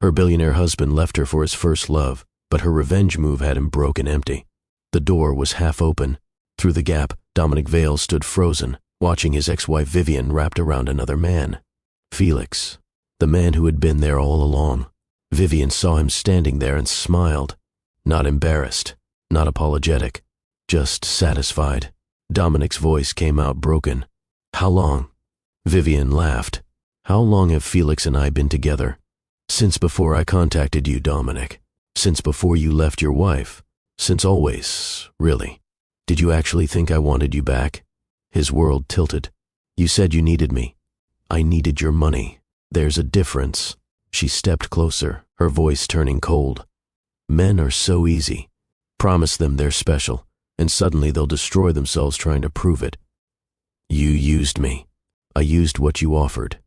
Her billionaire husband left her for his first love, but her revenge move had him broken empty. The door was half open. Through the gap, Dominic Vale stood frozen, watching his ex-wife Vivian wrapped around another man. Felix, the man who had been there all along. Vivian saw him standing there and smiled. Not embarrassed, not apologetic, just satisfied. Dominic's voice came out broken. "How long?" Vivian laughed. "How long have Felix and I been together?" "Since before I contacted you, Dominic. Since before you left your wife. Since always, really. Did you actually think I wanted you back?" His world tilted. "You said you needed me. I needed your money. There's a difference." She stepped closer, her voice turning cold. "Men are so easy. Promise them they're special, and suddenly they'll destroy themselves trying to prove it. You used me. I used what you offered.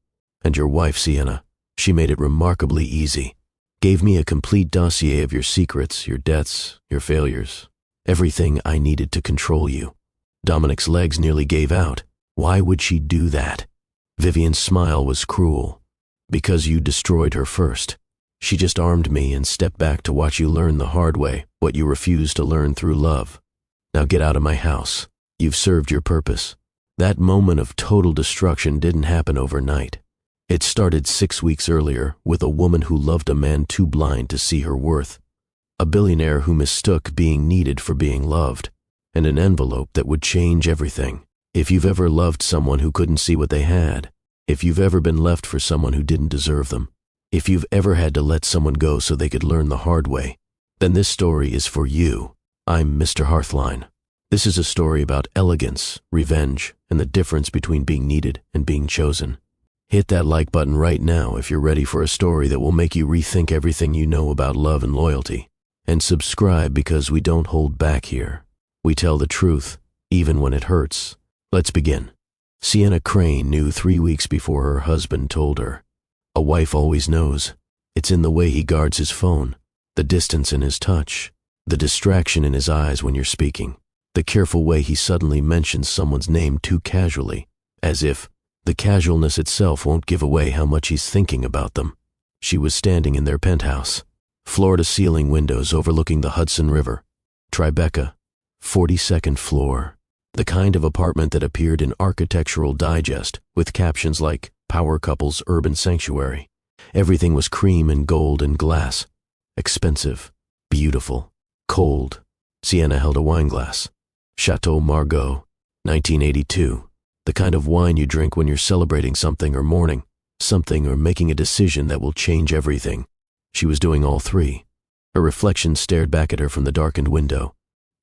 And your wife, Sienna, she made it remarkably easy. Gave me a complete dossier of your secrets, your debts, your failures. Everything I needed to control you." Dominic's legs nearly gave out. Why would she do that? Vivian's smile was cruel. "Because you destroyed her first. She just armed me and stepped back to watch you learn the hard way what you refused to learn through love. Now get out of my house. You've served your purpose." That moment of total destruction didn't happen overnight. It started 6 weeks earlier with a woman who loved a man too blind to see her worth. A billionaire who mistook being needed for being loved. And an envelope that would change everything. If you've ever loved someone who couldn't see what they had, if you've ever been left for someone who didn't deserve them, if you've ever had to let someone go so they could learn the hard way, then this story is for you. I'm Mr. Hearthline. This is a story about elegance, revenge, and the difference between being needed and being chosen. Hit that like button right now if you're ready for a story that will make you rethink everything you know about love and loyalty. And subscribe because we don't hold back here. We tell the truth, even when it hurts. Let's begin. Sienna Crane knew 3 weeks before her husband told her. A wife always knows. It's in the way he guards his phone, the distance in his touch, the distraction in his eyes when you're speaking, the careful way he suddenly mentions someone's name too casually, as if the casualness itself won't give away how much he's thinking about them. She was standing in their penthouse, floor-to-ceiling windows overlooking the Hudson River, Tribeca, 42nd floor, the kind of apartment that appeared in Architectural Digest with captions like "Power Couple's Urban Sanctuary." Everything was cream and gold and glass. Expensive, beautiful, cold. Sienna held a wine glass. Chateau Margaux, 1982. The kind of wine you drink when you're celebrating something or mourning, something or making a decision that will change everything. She was doing all three. Her reflection stared back at her from the darkened window.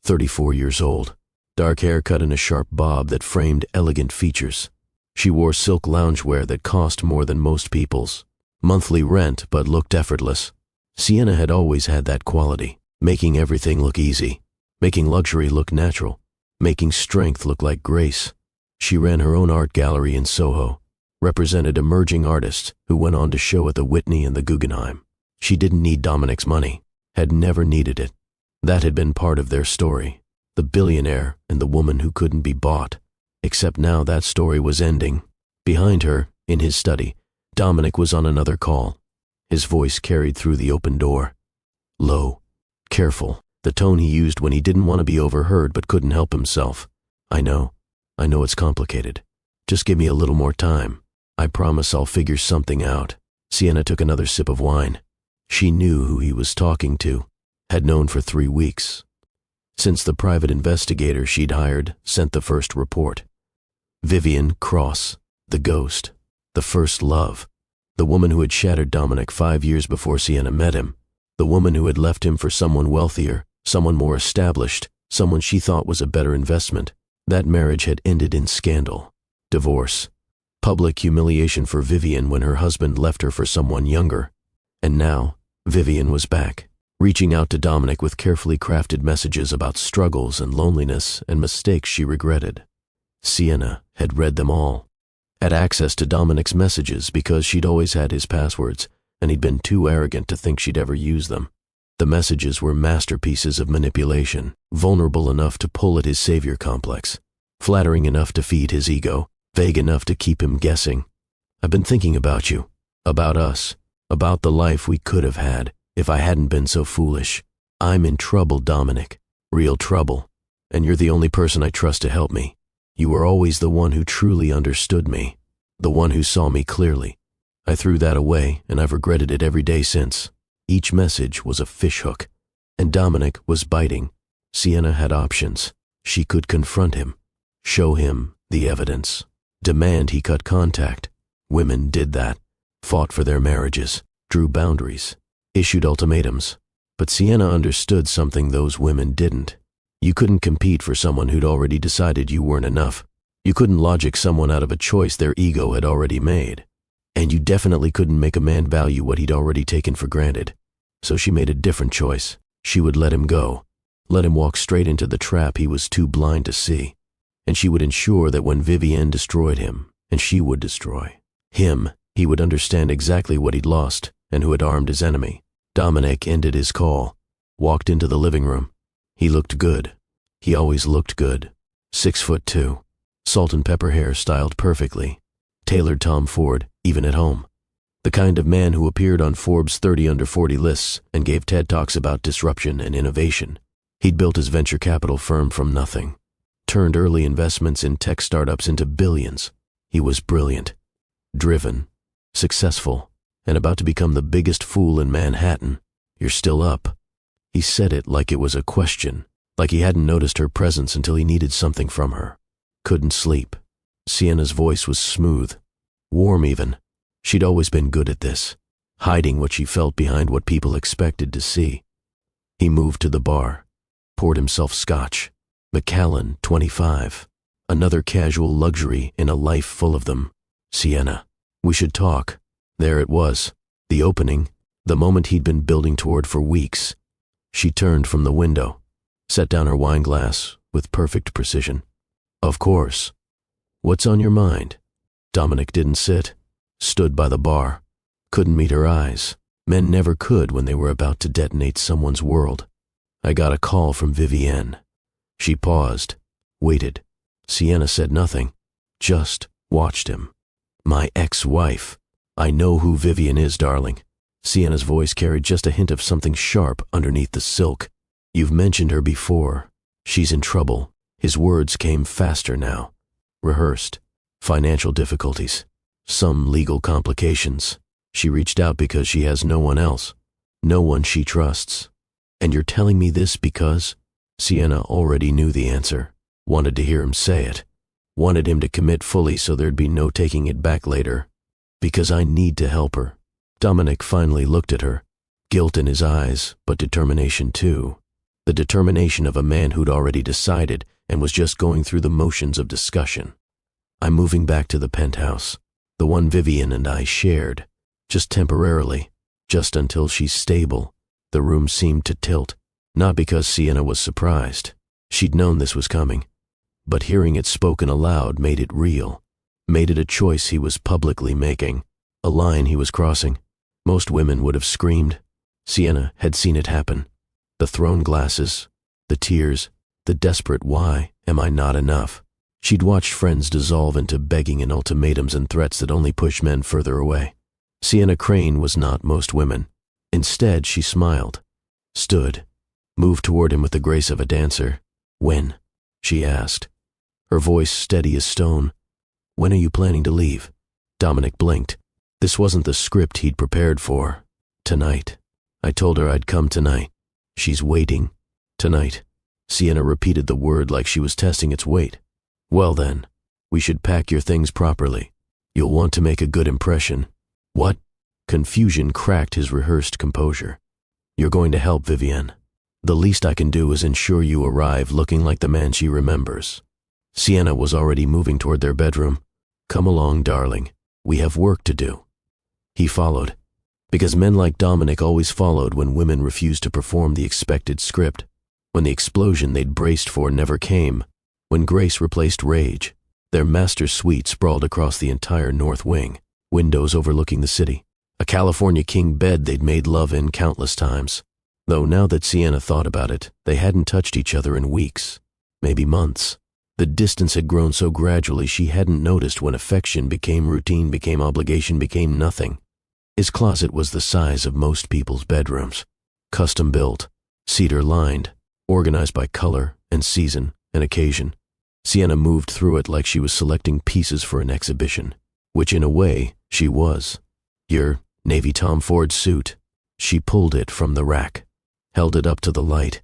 34 years old. Dark hair cut in a sharp bob that framed elegant features. She wore silk loungewear that cost more than most people's. Monthly rent, but looked effortless. Sienna had always had that quality, making everything look easy, making luxury look natural, making strength look like grace. She ran her own art gallery in Soho, represented emerging artists who went on to show at the Whitney and the Guggenheim. She didn't need Dominic's money, had never needed it. That had been part of their story, the billionaire and the woman who couldn't be bought. Except now that story was ending. Behind her, in his study, Dominic was on another call. His voice carried through the open door. Low, careful, the tone he used when he didn't want to be overheard but couldn't help himself. I know it's complicated. Just give me a little more time. I promise I'll figure something out." Sienna took another sip of wine. She knew who he was talking to, had known for 3 weeks. Since the private investigator she'd hired sent the first report. Vivian Cross, the ghost, the first love, the woman who had shattered Dominic 5 years before Sienna met him, the woman who had left him for someone wealthier, someone more established, someone she thought was a better investment. That marriage had ended in scandal, divorce, public humiliation for Vivian when her husband left her for someone younger. And now, Vivian was back, reaching out to Dominic with carefully crafted messages about struggles and loneliness and mistakes she regretted. Sienna had read them all, had access to Dominic's messages because she'd always had his passwords, and he'd been too arrogant to think she'd ever use them. The messages were masterpieces of manipulation, vulnerable enough to pull at his savior complex, flattering enough to feed his ego, vague enough to keep him guessing. "I've been thinking about you, about us, About the life we could have had if I hadn't been so foolish. I'm in trouble, Dominic. Real trouble. And you're the only person I trust to help me. You were always the one who truly understood me. The one who saw me clearly. I threw that away, and I've regretted it every day since. Each message was a fishhook. And Dominic was biting. Sienna had options. She could confront him. Show him the evidence. Demand he cut contact. Women did that. Fought for their marriages. Drew boundaries. Issued ultimatums. But Sienna understood something those women didn't. You couldn't compete for someone who'd already decided you weren't enough. You couldn't logic someone out of a choice their ego had already made. And you definitely couldn't make a man value what he'd already taken for granted. So she made a different choice. She would let him go. Let him walk straight into the trap he was too blind to see. And she would ensure that when Vivienne destroyed him, and she would destroy him, he would understand exactly what he'd lost and who had armed his enemy. Dominic ended his call, walked into the living room. He looked good. He always looked good. 6'2", salt and pepper hair styled perfectly. Tailored Tom Ford, even at home. The kind of man who appeared on Forbes' 30 Under 40 lists and gave TED Talks about disruption and innovation. He'd built his venture capital firm from nothing. Turned early investments in tech startups into billions. He was brilliant, driven, successful, and about to become the biggest fool in Manhattan. You're still up. He said it like it was a question, like he hadn't noticed her presence until he needed something from her. Couldn't sleep. Sienna's voice was smooth, warm even. She'd always been good at this, hiding what she felt behind what people expected to see. He moved to the bar, poured himself scotch. Macallan, 25. Another casual luxury in a life full of them. Sienna. We should talk. There it was. The opening. The moment he'd been building toward for weeks. She turned from the window, set down her wine glass with perfect precision. Of course. What's on your mind? Dominic didn't sit. Stood by the bar. Couldn't meet her eyes. Men never could when they were about to detonate someone's world. I got a call from Vivienne. She paused, waited. Sienna said nothing, just watched him. My ex-wife. I know who Vivienne is, darling. Sienna's voice carried just a hint of something sharp underneath the silk. You've mentioned her before. She's in trouble. His words came faster now. Rehearsed. Financial difficulties. Some legal complications. She reached out because she has no one else. No one she trusts. And you're telling me this because? Sienna already knew the answer. Wanted to hear him say it. Wanted him to commit fully so there'd be no taking it back later. Because I need to help her. Dominic finally looked at her. Guilt in his eyes, but determination too. The determination of a man who'd already decided and was just going through the motions of discussion. I'm moving back to the penthouse. The one Vivienne and I shared. Just temporarily. Just until she's stable. The room seemed to tilt. Not because Sienna was surprised. She'd known this was coming. But hearing it spoken aloud made it real. Made it a choice he was publicly making. A line he was crossing. Most women would have screamed. Sienna had seen it happen. The thrown glasses. The tears. The desperate why am I not enough. She'd watched friends dissolve into begging and ultimatums and threats that only push men further away. Sienna Crane was not most women. Instead, she smiled. Stood. Moved toward him with the grace of a dancer. When? She asked. Her voice steady as stone. When are you planning to leave? Dominic blinked. This wasn't the script he'd prepared for. Tonight. I told her I'd come tonight. She's waiting. Tonight. Sienna repeated the word like she was testing its weight. Well then, we should pack your things properly. You'll want to make a good impression. What? Confusion cracked his rehearsed composure. You're going to help Vivienne. The least I can do is ensure you arrive looking like the man she remembers. Sienna was already moving toward their bedroom. Come along, darling. We have work to do. He followed. Because men like Dominic always followed when women refused to perform the expected script. When the explosion they'd braced for never came. When grace replaced rage. Their master suite sprawled across the entire north wing. Windows overlooking the city. A California king bed they'd made love in countless times. Though now that Sienna thought about it, they hadn't touched each other in weeks, maybe months. The distance had grown so gradually she hadn't noticed when affection became routine, became obligation, became nothing. His closet was the size of most people's bedrooms. Custom built, cedar lined, organized by color and season and occasion. Sienna moved through it like she was selecting pieces for an exhibition, which in a way she was. Your navy Tom Ford suit. She pulled it from the rack, held it up to the light.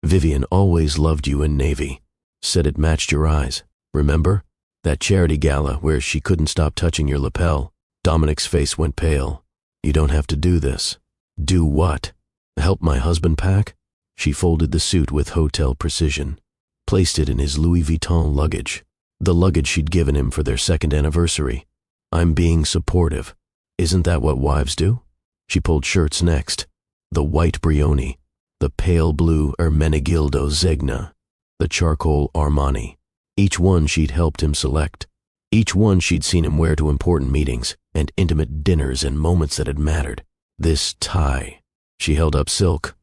Vivian always loved you in navy, said it matched your eyes. Remember? That charity gala where she couldn't stop touching your lapel. Dominic's face went pale. You don't have to do this. Do what? Help my husband pack? She folded the suit with hotel precision, placed it in his Louis Vuitton luggage, the luggage she'd given him for their second anniversary. I'm being supportive. Isn't that what wives do? She pulled shirts next. The white Brioni, the pale blue Ermenegildo Zegna, the charcoal Armani. Each one she'd helped him select. Each one she'd seen him wear to important meetings and intimate dinners and moments that had mattered. This tie. She held up silk.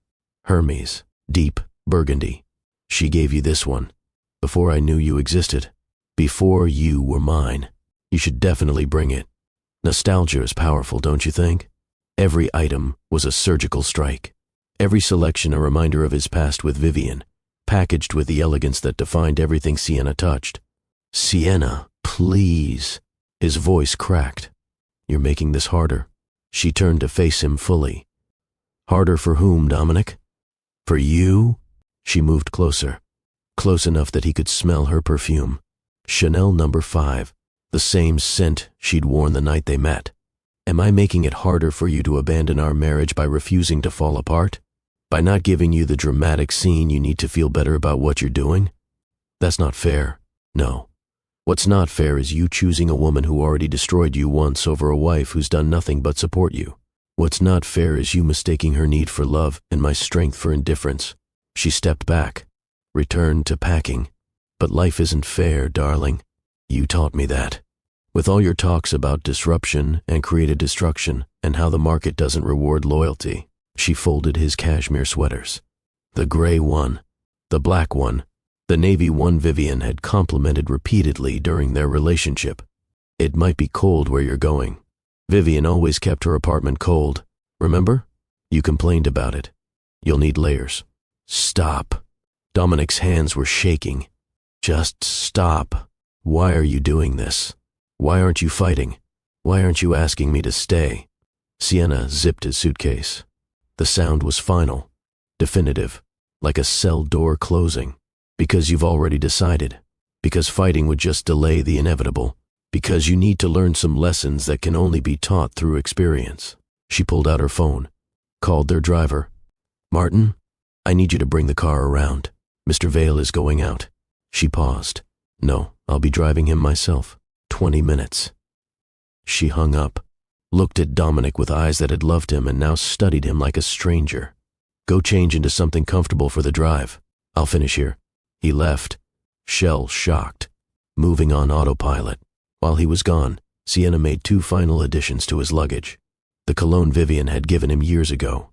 Hermes, deep burgundy. She gave you this one. Before I knew you existed. Before you were mine. You should definitely bring it. Nostalgia is powerful, don't you think? Every item was a surgical strike. Every selection a reminder of his past with Vivian, packaged with the elegance that defined everything Sienna touched. Sienna, please. His voice cracked. You're making this harder. She turned to face him fully. Harder for whom, Dominic? For you? She moved closer, close enough that he could smell her perfume. Chanel No. 5, the same scent she'd worn the night they met. Am I making it harder for you to abandon our marriage by refusing to fall apart? By not giving you the dramatic scene you need to feel better about what you're doing? That's not fair. No. What's not fair is you choosing a woman who already destroyed you once over a wife who's done nothing but support you. What's not fair is you mistaking her need for love and my strength for indifference. She stepped back, returned to packing. But life isn't fair, darling. You taught me that. With all your talks about disruption and creative destruction and how the market doesn't reward loyalty, she folded his cashmere sweaters. The gray one, the black one, the navy one Vivian had complimented repeatedly during their relationship. It might be cold where you're going. Vivian always kept her apartment cold. Remember? You complained about it. You'll need layers. Stop. Dominic's hands were shaking. Just stop. Why are you doing this? Why aren't you fighting? Why aren't you asking me to stay? Sienna zipped his suitcase. The sound was final, definitive, like a cell door closing. Because you've already decided. Because fighting would just delay the inevitable. Because you need to learn some lessons that can only be taught through experience. She pulled out her phone, called their driver. Martin, I need you to bring the car around. Mr. Vale is going out. She paused. No, I'll be driving him myself. 20 minutes. She hung up, looked at Dominic with eyes that had loved him and now studied him like a stranger. Go change into something comfortable for the drive. I'll finish here. He left, shell-shocked, moving on autopilot. While he was gone, Sienna made 2 final additions to his luggage. The cologne Vivian had given him years ago.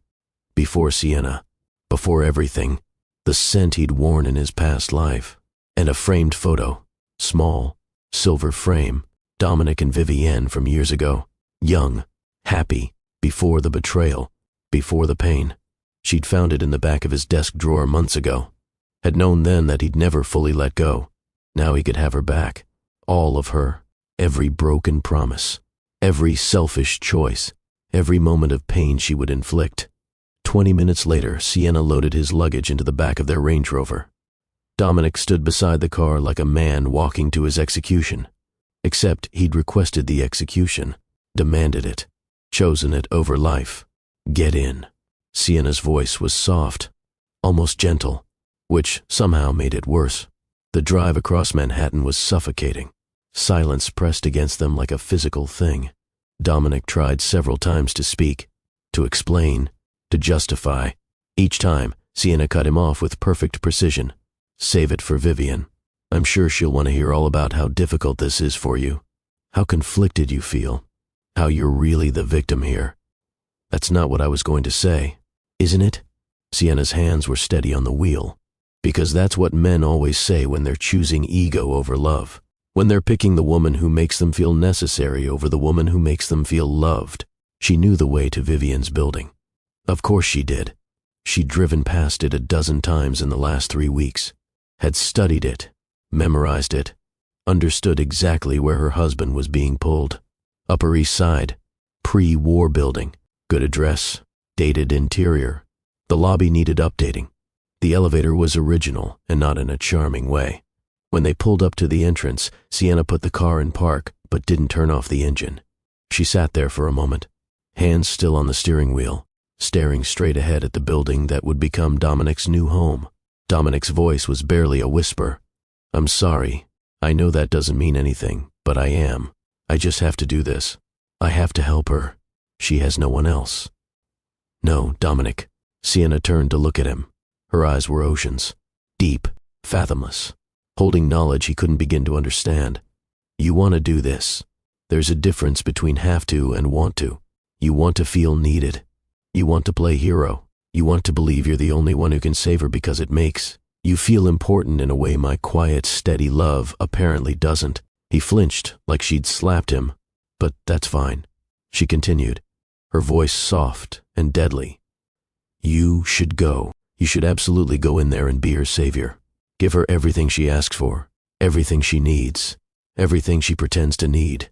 Before Sienna, before everything, the scent he'd worn in his past life. And a framed photo, small, silver frame, Dominic and Vivienne from years ago. Young, happy, before the betrayal, before the pain. She'd found it in the back of his desk drawer months ago. Had known then that he'd never fully let go. Now he could have her back. All of her. Every broken promise. Every selfish choice. Every moment of pain she would inflict. 20 minutes later, Sienna loaded his luggage into the back of their Range Rover. Dominic stood beside the car like a man walking to his execution. Except he'd requested the execution, demanded it, chosen it over life. Get in. Sienna's voice was soft, almost gentle, which somehow made it worse. The drive across Manhattan was suffocating. Silence pressed against them like a physical thing. Dominic tried several times to speak, to explain, to justify. Each time, Sienna cut him off with perfect precision. Save it for Vivian. I'm sure she'll want to hear all about how difficult this is for you. How conflicted you feel. How you're really the victim here. That's not what I was going to say, isn't it? Sienna's hands were steady on the wheel. Because that's what men always say when they're choosing ego over love. When they're picking the woman who makes them feel necessary over the woman who makes them feel loved. She knew the way to Vivian's building. Of course she did. She'd driven past it a dozen times in the last 3 weeks, had studied it, memorized it, understood exactly where her husband was being pulled. Upper East Side, pre-war building, good address, dated interior. The lobby needed updating. The elevator was original and not in a charming way. When they pulled up to the entrance, Sienna put the car in park but didn't turn off the engine. She sat there for a moment, hands still on the steering wheel, staring straight ahead at the building that would become Dominic's new home. Dominic's voice was barely a whisper. "I'm sorry. I know that doesn't mean anything, but I am. I just have to do this. I have to help her. She has no one else." "No, Dominic." Sienna turned to look at him. Her eyes were oceans, deep, fathomless, holding knowledge he couldn't begin to understand. "You want to do this. There's a difference between have to and want to. You want to feel needed. You want to play hero. You want to believe you're the only one who can save her because it makes you feel important in a way my quiet, steady love apparently doesn't." He flinched like she'd slapped him. "But that's fine," she continued, her voice soft and deadly. "You should go. You should absolutely go in there and be her savior. Give her everything she asks for, everything she needs, everything she pretends to need.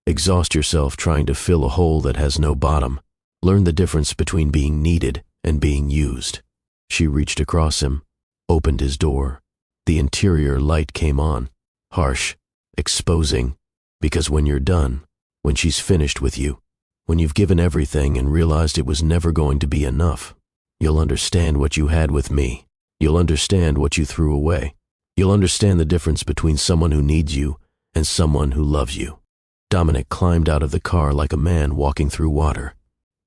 Exhaust yourself trying to fill a hole that has no bottom. Learn the difference between being needed and being used." She reached across him, opened his door. The interior light came on, harsh, exposing, because when you're done, when she's finished with you, when you've given everything and realized it was never going to be enough, you'll understand what you had with me. You'll understand what you threw away. You'll understand the difference between someone who needs you and someone who loves you. Dominic climbed out of the car like a man walking through water.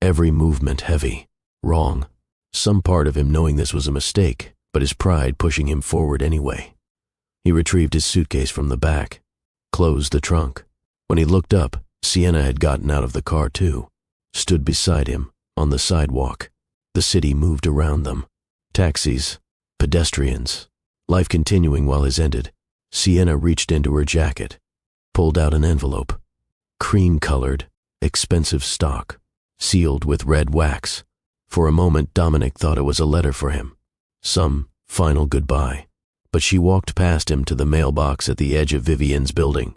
Every movement heavy, wrong. Some part of him knowing this was a mistake, but his pride pushing him forward anyway. He retrieved his suitcase from the back, closed the trunk. When he looked up, Sienna had gotten out of the car too, stood beside him, on the sidewalk. The city moved around them. Taxis, pedestrians, life continuing while his ended. Sienna reached into her jacket, pulled out an envelope. Cream-colored, expensive stock, sealed with red wax. For a moment, Dominic thought it was a letter for him. Some final goodbye. But she walked past him to the mailbox at the edge of Vivian's building,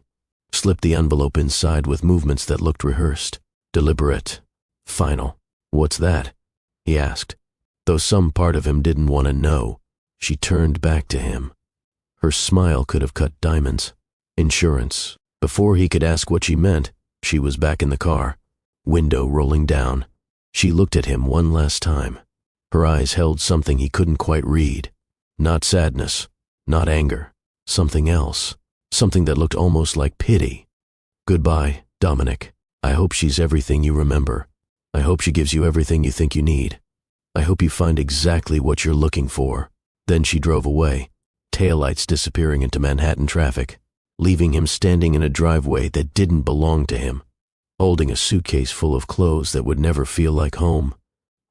slipped the envelope inside with movements that looked rehearsed, deliberate, final. "What's that?" he asked. Though some part of him didn't want to know, she turned back to him. Her smile could have cut diamonds. Insurance. Before he could ask what she meant, she was back in the car, window rolling down. She looked at him one last time. Her eyes held something he couldn't quite read. Not sadness, not anger, something else, something that looked almost like pity. "Goodbye, Dominic. I hope she's everything you remember. I hope she gives you everything you think you need. I hope you find exactly what you're looking for." Then she drove away, taillights disappearing into Manhattan traffic, leaving him standing in a driveway that didn't belong to him, holding a suitcase full of clothes that would never feel like home,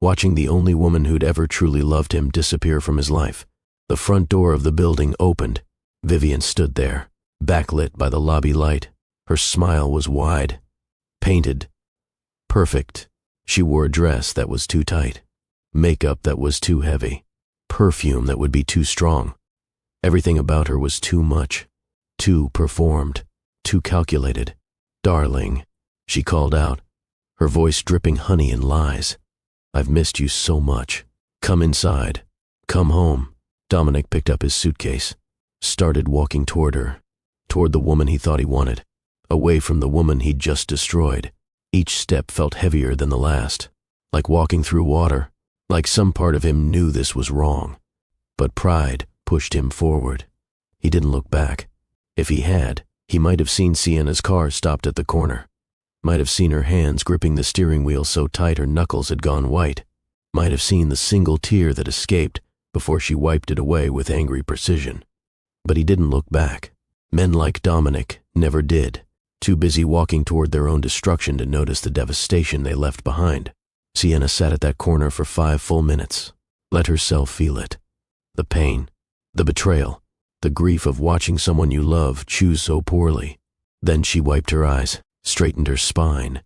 watching the only woman who'd ever truly loved him disappear from his life. The front door of the building opened. Vivian stood there, backlit by the lobby light. Her smile was wide, painted, perfect. She wore a dress that was too tight, makeup that was too heavy, perfume that would be too strong. Everything about her was too much, too performed, too calculated. "Darling," she called out, her voice dripping honey and lies. "I've missed you so much. Come inside. Come home." Dominic picked up his suitcase, started walking toward her, toward the woman he thought he wanted, away from the woman he'd just destroyed. Each step felt heavier than the last, like walking through water, like some part of him knew this was wrong. But pride pushed him forward. He didn't look back. If he had, he might have seen Sienna's car stopped at the corner, might have seen her hands gripping the steering wheel so tight her knuckles had gone white, might have seen the single tear that escaped before she wiped it away with angry precision. But he didn't look back. Men like Dominic never did, too busy walking toward their own destruction to notice the devastation they left behind. Sienna sat at that corner for 5 full minutes, let herself feel it. The pain, the betrayal, the grief of watching someone you love choose so poorly. Then she wiped her eyes, straightened her spine,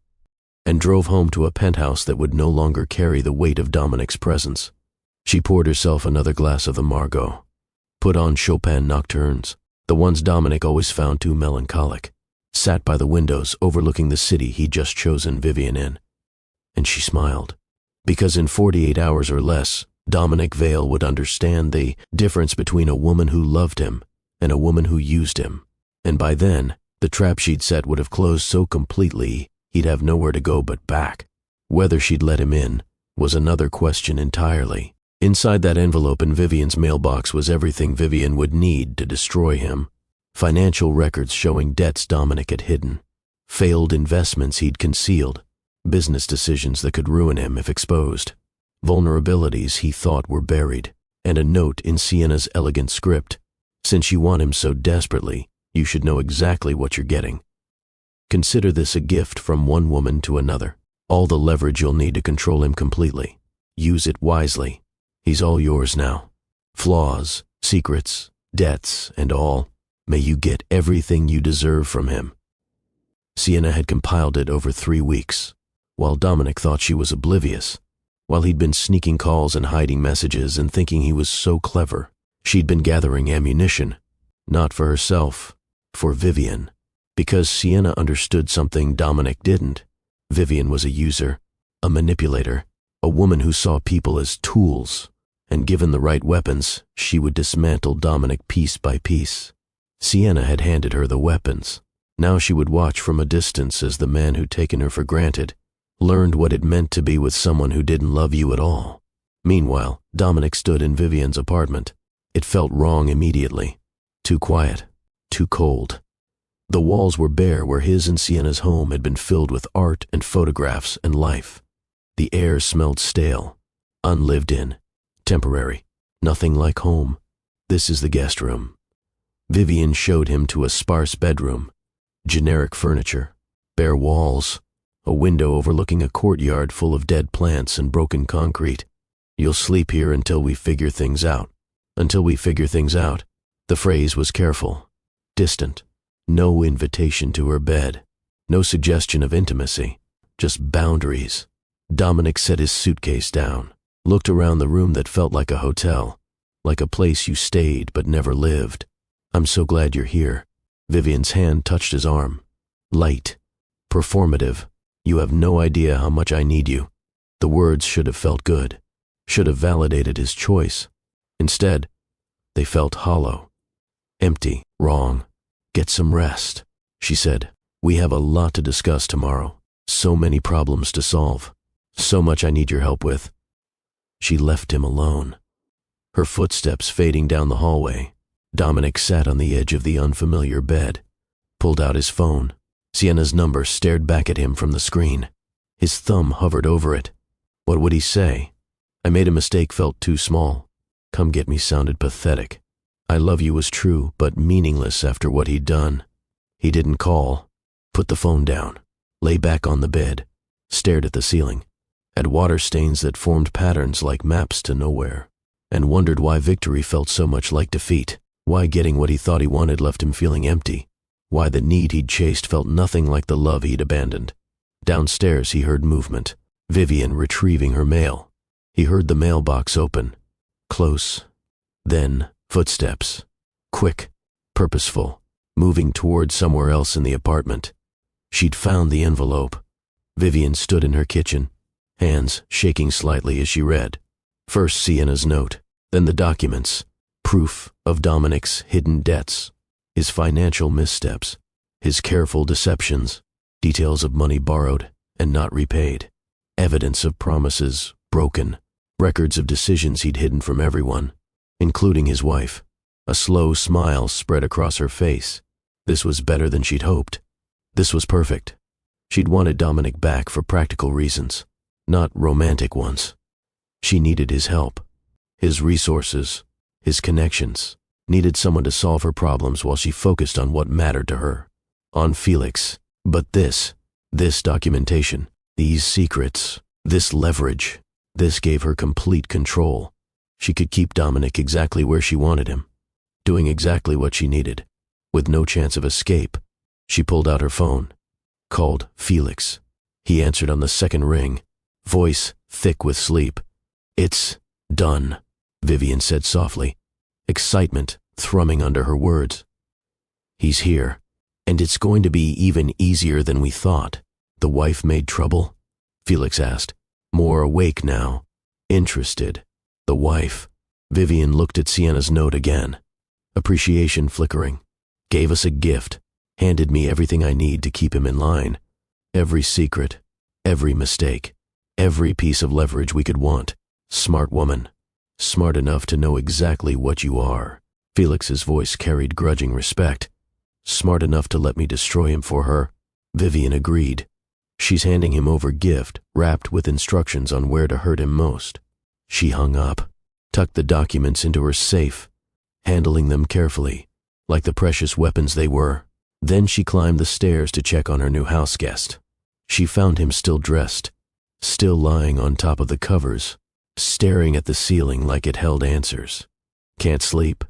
and drove home to a penthouse that would no longer carry the weight of Dominic's presence. She poured herself another glass of the Margot, put on Chopin nocturnes, the ones Dominic always found too melancholic, sat by the windows overlooking the city he'd just chosen Vivian in. And she smiled, because in 48 hours or less, Dominic Vale would understand the difference between a woman who loved him and a woman who used him. And by then, the trap she'd set would have closed so completely he'd have nowhere to go but back. Whether she'd let him in was another question entirely. Inside that envelope in Vivian's mailbox was everything Vivian would need to destroy him. Financial records showing debts Dominic had hidden, failed investments he'd concealed, business decisions that could ruin him if exposed, vulnerabilities he thought were buried, and a note in Sienna's elegant script. Since you want him so desperately, you should know exactly what you're getting. Consider this a gift from one woman to another. All the leverage you'll need to control him completely. Use it wisely. He's all yours now. Flaws, secrets, debts, and all. May you get everything you deserve from him. Sienna had compiled it over 3 weeks, while Dominic thought she was oblivious. While he'd been sneaking calls and hiding messages and thinking he was so clever, she'd been gathering ammunition, not for herself, for Vivian. Because Sienna understood something Dominic didn't. Vivian was a user, a manipulator, a woman who saw people as tools, and given the right weapons, she would dismantle Dominic piece by piece. Sienna had handed her the weapons. Now she would watch from a distance as the man who'd taken her for granted learned what it meant to be with someone who didn't love you at all. Meanwhile, Dominic stood in Vivian's apartment. It felt wrong immediately. Too quiet, too cold. The walls were bare where his and Sienna's home had been filled with art and photographs and life. The air smelled stale, unlived in, temporary, nothing like home. This is the guest room. Vivian showed him to a sparse bedroom, generic furniture, bare walls, a window overlooking a courtyard full of dead plants and broken concrete. You'll sleep here until we figure things out. Until we figure things out. The phrase was careful, distant. No invitation to her bed. No suggestion of intimacy. Just boundaries. Dominic set his suitcase down, looked around the room that felt like a hotel, like a place you stayed but never lived. I'm so glad you're here. Vivian's hand touched his arm. Light. Performative. You have no idea how much I need you. The words should have felt good, should have validated his choice. Instead, they felt hollow, empty, wrong. Get some rest, she said. We have a lot to discuss tomorrow. So many problems to solve. So much I need your help with. She left him alone. Her footsteps fading down the hallway. Dominic sat on the edge of the unfamiliar bed, pulled out his phone. Sienna's number stared back at him from the screen. His thumb hovered over it. What would he say? I made a mistake felt too small. Come get me sounded pathetic. I love you was true, but meaningless after what he'd done. He didn't call, put the phone down, lay back on the bed, stared at the ceiling, at water stains that formed patterns like maps to nowhere, and wondered why victory felt so much like defeat, why getting what he thought he wanted left him feeling empty, why the need he'd chased felt nothing like the love he'd abandoned. Downstairs he heard movement, Vivian retrieving her mail. He heard the mailbox open, close, then footsteps, quick, purposeful, moving toward somewhere else in the apartment. She'd found the envelope. Vivian stood in her kitchen, hands shaking slightly as she read. First Sienna's note, then the documents, proof of Dominic's hidden debts, his financial missteps, his careful deceptions, details of money borrowed and not repaid, evidence of promises broken, records of decisions he'd hidden from everyone, including his wife. A slow smile spread across her face. This was better than she'd hoped. This was perfect. She'd wanted Dominic back for practical reasons, not romantic ones. She needed his help, his resources, his connections, needed someone to solve her problems while she focused on what mattered to her, on Felix. But this documentation, these secrets, this leverage, this gave her complete control. She could keep Dominic exactly where she wanted him, doing exactly what she needed, with no chance of escape. She pulled out her phone, called Felix. He answered on the second ring, voice thick with sleep. "It's done," Vivian said softly, excitement thrumming under her words. "He's here, and it's going to be even easier than we thought." "The wife made trouble?" Felix asked, more awake now, interested. "The wife." Vivian looked at Sienna's note again, appreciation flickering. "Gave us a gift, handed me everything I need to keep him in line. Every secret, every mistake, every piece of leverage we could want. Smart woman. Smart enough to know exactly what you are." Felix's voice carried grudging respect. "Smart enough to let me destroy him for her." Vivian agreed. "She's handing him over gift, wrapped with instructions on where to hurt him most." She hung up, tucked the documents into her safe, handling them carefully, like the precious weapons they were. Then she climbed the stairs to check on her new house guest. She found him still dressed, still lying on top of the covers, staring at the ceiling like it held answers. "Can't sleep?"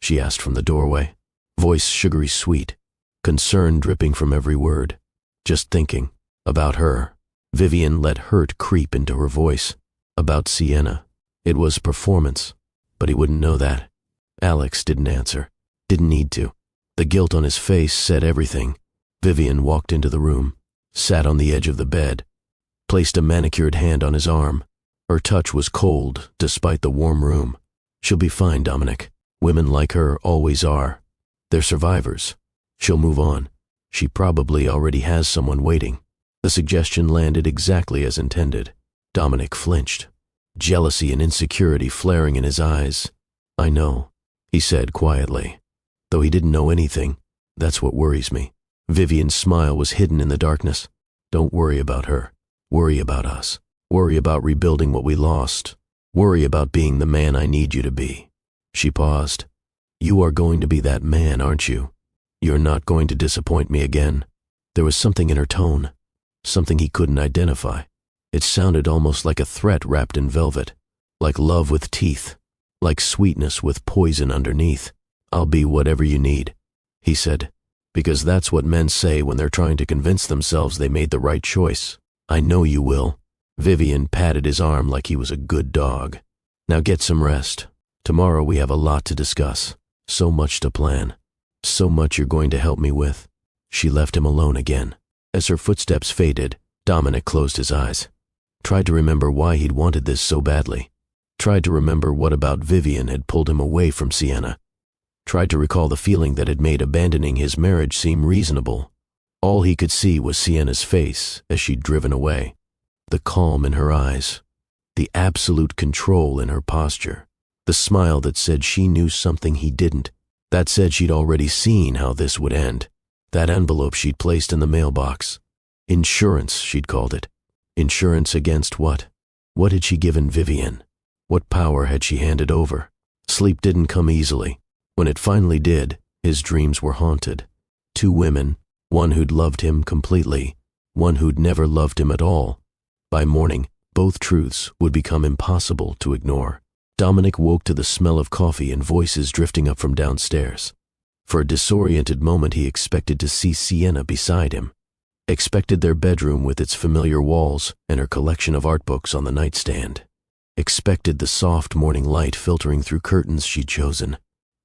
she asked from the doorway, voice sugary sweet, concern dripping from every word. "Just thinking about her." Vivian let hurt creep into her voice. About Sienna. It was performance, but he wouldn't know that. Alex didn't answer, didn't need to. The guilt on his face said everything. Vivian walked into the room, sat on the edge of the bed, placed a manicured hand on his arm. Her touch was cold, despite the warm room. "She'll be fine, Dominic. Women like her always are. They're survivors. She'll move on. She probably already has someone waiting." The suggestion landed exactly as intended. Dominic flinched, jealousy and insecurity flaring in his eyes. "I know," he said quietly. Though he didn't know anything, "That's what worries me." Vivian's smile was hidden in the darkness. "Don't worry about her. Worry about us. Worry about rebuilding what we lost. Worry about being the man I need you to be." She paused. "You are going to be that man, aren't you? You're not going to disappoint me again." There was something in her tone, something he couldn't identify. It sounded almost like a threat wrapped in velvet, like love with teeth, like sweetness with poison underneath. "I'll be whatever you need," he said, "because that's what men say when they're trying to convince themselves they made the right choice. I know you will." Vivian patted his arm like he was a good dog. "Now get some rest. Tomorrow we have a lot to discuss, so much to plan, so much you're going to help me with." She left him alone again. As her footsteps faded, Dominic closed his eyes. Tried to remember why he'd wanted this so badly. Tried to remember what about Vivian had pulled him away from Sienna. Tried to recall the feeling that had made abandoning his marriage seem reasonable. All he could see was Sienna's face as she'd driven away, the calm in her eyes, the absolute control in her posture, the smile that said she knew something he didn't, that said she'd already seen how this would end. That envelope she'd placed in the mailbox. Insurance, she'd called it. Insurance against what? What had she given Vivian? What power had she handed over? Sleep didn't come easily. When it finally did, his dreams were haunted. Two women, one who'd loved him completely, one who'd never loved him at all. By morning, both truths would become impossible to ignore. Dominic woke to the smell of coffee and voices drifting up from downstairs. For a disoriented moment he expected to see Sienna beside him, expected their bedroom with its familiar walls and her collection of art books on the nightstand, expected the soft morning light filtering through curtains she'd chosen.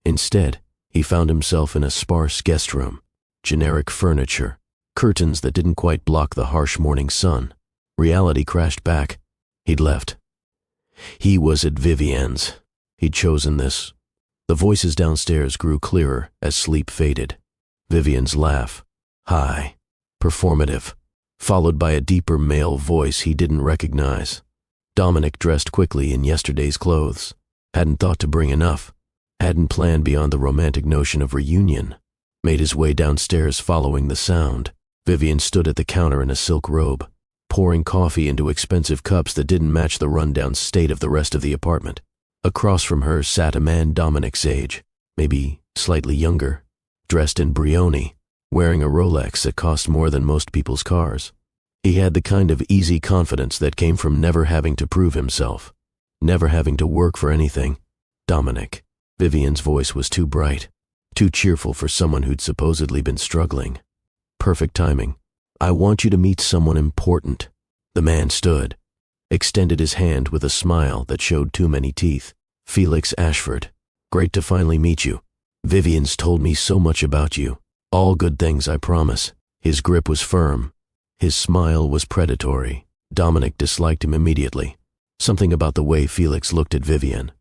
Instead, he found himself in a sparse guest room, generic furniture, curtains that didn't quite block the harsh morning sun. Reality crashed back. He'd left. He was at Vivian's. He'd chosen this. The voices downstairs grew clearer as sleep faded. Vivian's laugh, high, performative, followed by a deeper male voice he didn't recognize. Dominic dressed quickly in yesterday's clothes. Hadn't thought to bring enough. Hadn't planned beyond the romantic notion of reunion. Made his way downstairs following the sound. Vivian stood at the counter in a silk robe, pouring coffee into expensive cups that didn't match the rundown state of the rest of the apartment. Across from her sat a man Dominic's age, maybe slightly younger, dressed in Brioni, wearing a Rolex that cost more than most people's cars. He had the kind of easy confidence that came from never having to prove himself, never having to work for anything. Dominic. Vivian's voice was too bright, too cheerful for someone who'd supposedly been struggling. Perfect timing. I want you to meet someone important." The man stood, extended his hand with a smile that showed too many teeth. "Felix Ashford, great to finally meet you. Vivian's told me so much about you. All good things, I promise." His grip was firm. His smile was predatory. Dominic disliked him immediately. Something about the way Felix looked at Vivian.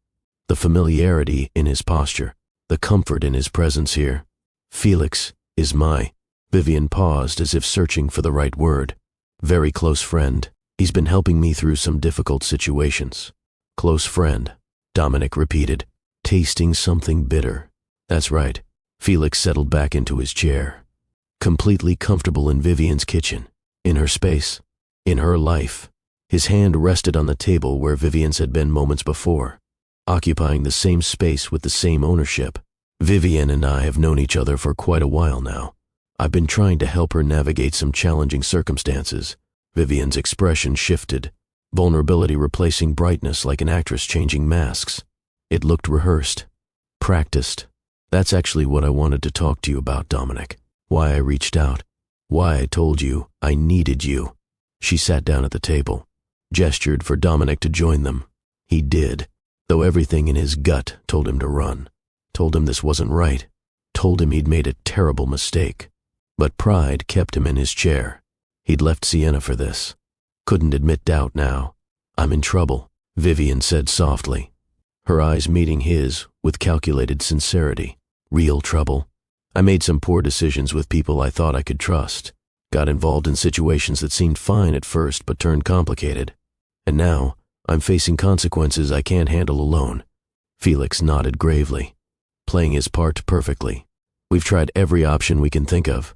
The familiarity in his posture. The comfort in his presence here. "Felix is my..." Vivian paused as if searching for the right word. "Very close friend. He's been helping me through some difficult situations." "Close friend," Dominic repeated, tasting something bitter. "That's right." Felix settled back into his chair. Completely comfortable in Vivian's kitchen, in her space, in her life. His hand rested on the table where Vivian's had been moments before, occupying the same space with the same ownership. "Vivian and I have known each other for quite a while now. I've been trying to help her navigate some challenging circumstances." Vivian's expression shifted, vulnerability replacing brightness like an actress changing masks. It looked rehearsed, practiced. "That's actually what I wanted to talk to you about, Dominic. Why I reached out. Why I told you I needed you." She sat down at the table, gestured for Dominic to join them. He did, though everything in his gut told him to run. Told him this wasn't right. Told him he'd made a terrible mistake. But pride kept him in his chair. He'd left Sienna for this. Couldn't admit doubt now. "I'm in trouble," Vivian said softly, her eyes meeting his with calculated sincerity. "Real trouble. I made some poor decisions with people I thought I could trust. Got involved in situations that seemed fine at first but turned complicated. And now I'm facing consequences I can't handle alone." Felix nodded gravely, playing his part perfectly. "We've tried every option we can think of,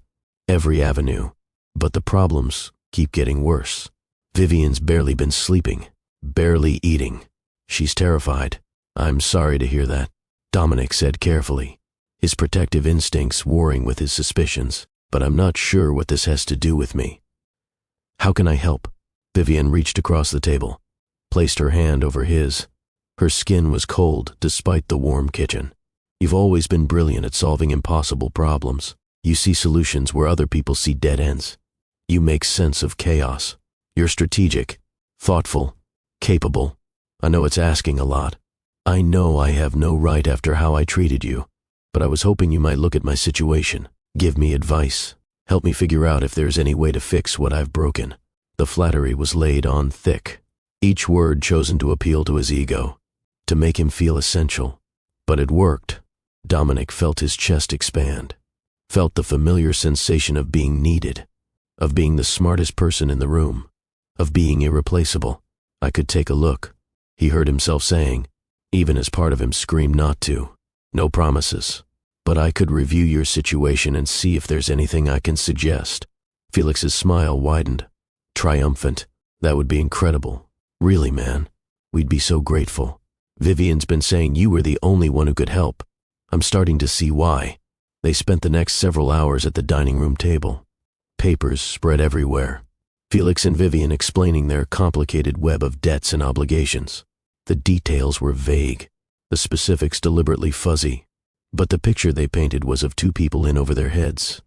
every avenue, but the problems keep getting worse. Vivian's barely been sleeping, barely eating. She's terrified." "I'm sorry to hear that," Dominic said carefully, his protective instincts warring with his suspicions. "But I'm not sure what this has to do with me." "How can I help?" Vivian reached across the table, placed her hand over his. Her skin was cold despite the warm kitchen. "You've always been brilliant at solving impossible problems. You see solutions where other people see dead ends. You make sense of chaos. You're strategic, thoughtful, capable. I know it's asking a lot. I know I have no right after how I treated you, but I was hoping you might look at my situation, give me advice, help me figure out if there's any way to fix what I've broken." The flattery was laid on thick, each word chosen to appeal to his ego, to make him feel essential. But it worked. Dominic felt his chest expand, felt the familiar sensation of being needed, of being the smartest person in the room, of being irreplaceable. "I could take a look," he heard himself saying, even as part of him screamed not to. "No promises. But I could review your situation and see if there's anything I can suggest." Felix's smile widened, triumphant. "That would be incredible. Really, man. We'd be so grateful. Vivian's been saying you were the only one who could help. I'm starting to see why." They spent the next several hours at the dining room table. Papers spread everywhere. Felix and Vivian explaining their complicated web of debts and obligations. The details were vague, the specifics deliberately fuzzy, but the picture they painted was of two people in over their heads,